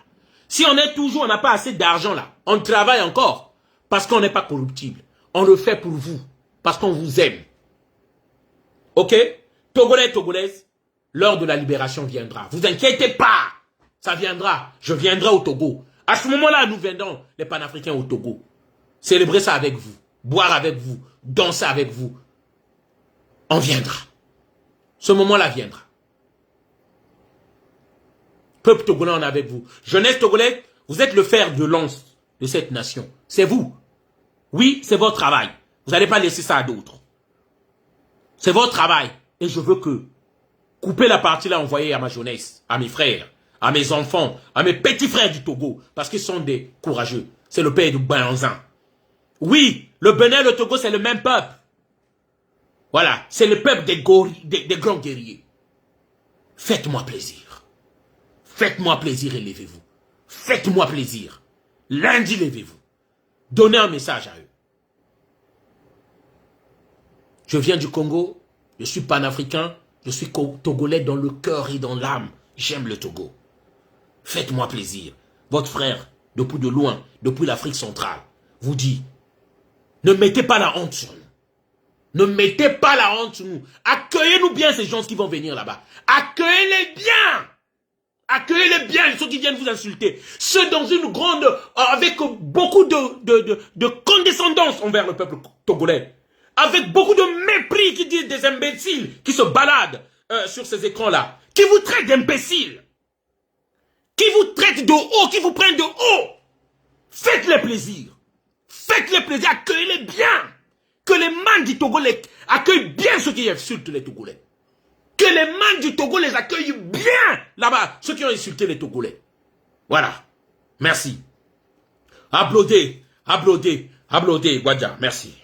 Si on est toujours, on n'a pas assez d'argent là. On travaille encore parce qu'on n'est pas corruptible. On le fait pour vous, parce qu'on vous aime. Ok? Togolais, Togolaises, l'heure de la libération viendra. Vous inquiétez pas, ça viendra. Je viendrai au Togo. À ce moment-là, nous viendrons, les panafricains, au Togo. Célébrer ça avec vous, boire avec vous, danser avec vous. On viendra. Ce moment-là viendra. Peuple togolais, on est avec vous. Jeunesse togolaise, vous êtes le fer de lance de cette nation. C'est vous. Oui, c'est votre travail. Vous n'allez pas laisser ça à d'autres. C'est votre travail. Et je veux que couper la partie là envoyée à ma jeunesse, à mes frères, à mes enfants, à mes petits frères du Togo. Parce qu'ils sont des courageux. C'est le père de Banzan. Oui, le Bénin et le Togo, c'est le même peuple. Voilà, c'est le peuple des grands guerriers. Faites-moi plaisir. Faites-moi plaisir et levez-vous. Faites-moi plaisir. Lundi, levez-vous. Donnez un message à eux. Je viens du Congo, je suis panafricain, je suis togolais dans le cœur et dans l'âme. J'aime le Togo. Faites-moi plaisir. Votre frère, depuis de loin, depuis l'Afrique centrale, vous dit, ne mettez pas la honte sur nous. Ne mettez pas la honte sur nous. Accueillez-nous bien ces gens qui vont venir là-bas. Accueillez-les bien. Accueillez-les bien, ceux qui viennent vous insulter. Ceux dans une grande, avec beaucoup de condescendance envers le peuple togolais. Avec beaucoup de mépris qui disent des imbéciles qui se baladent sur ces écrans-là. Qui vous traitent d'imbéciles. Qui vous traitent de haut, qui vous prennent de haut. Faites-les plaisir. Faites-les plaisir, accueillez-les bien. Que les man du Togo accueillent bien ceux qui insultent les Togolais. Que les man du Togo les accueillent bien là-bas, ceux qui ont insulté les Togolais. Voilà. Merci. Applaudez, applaudez, applaudez, Guadja. Merci.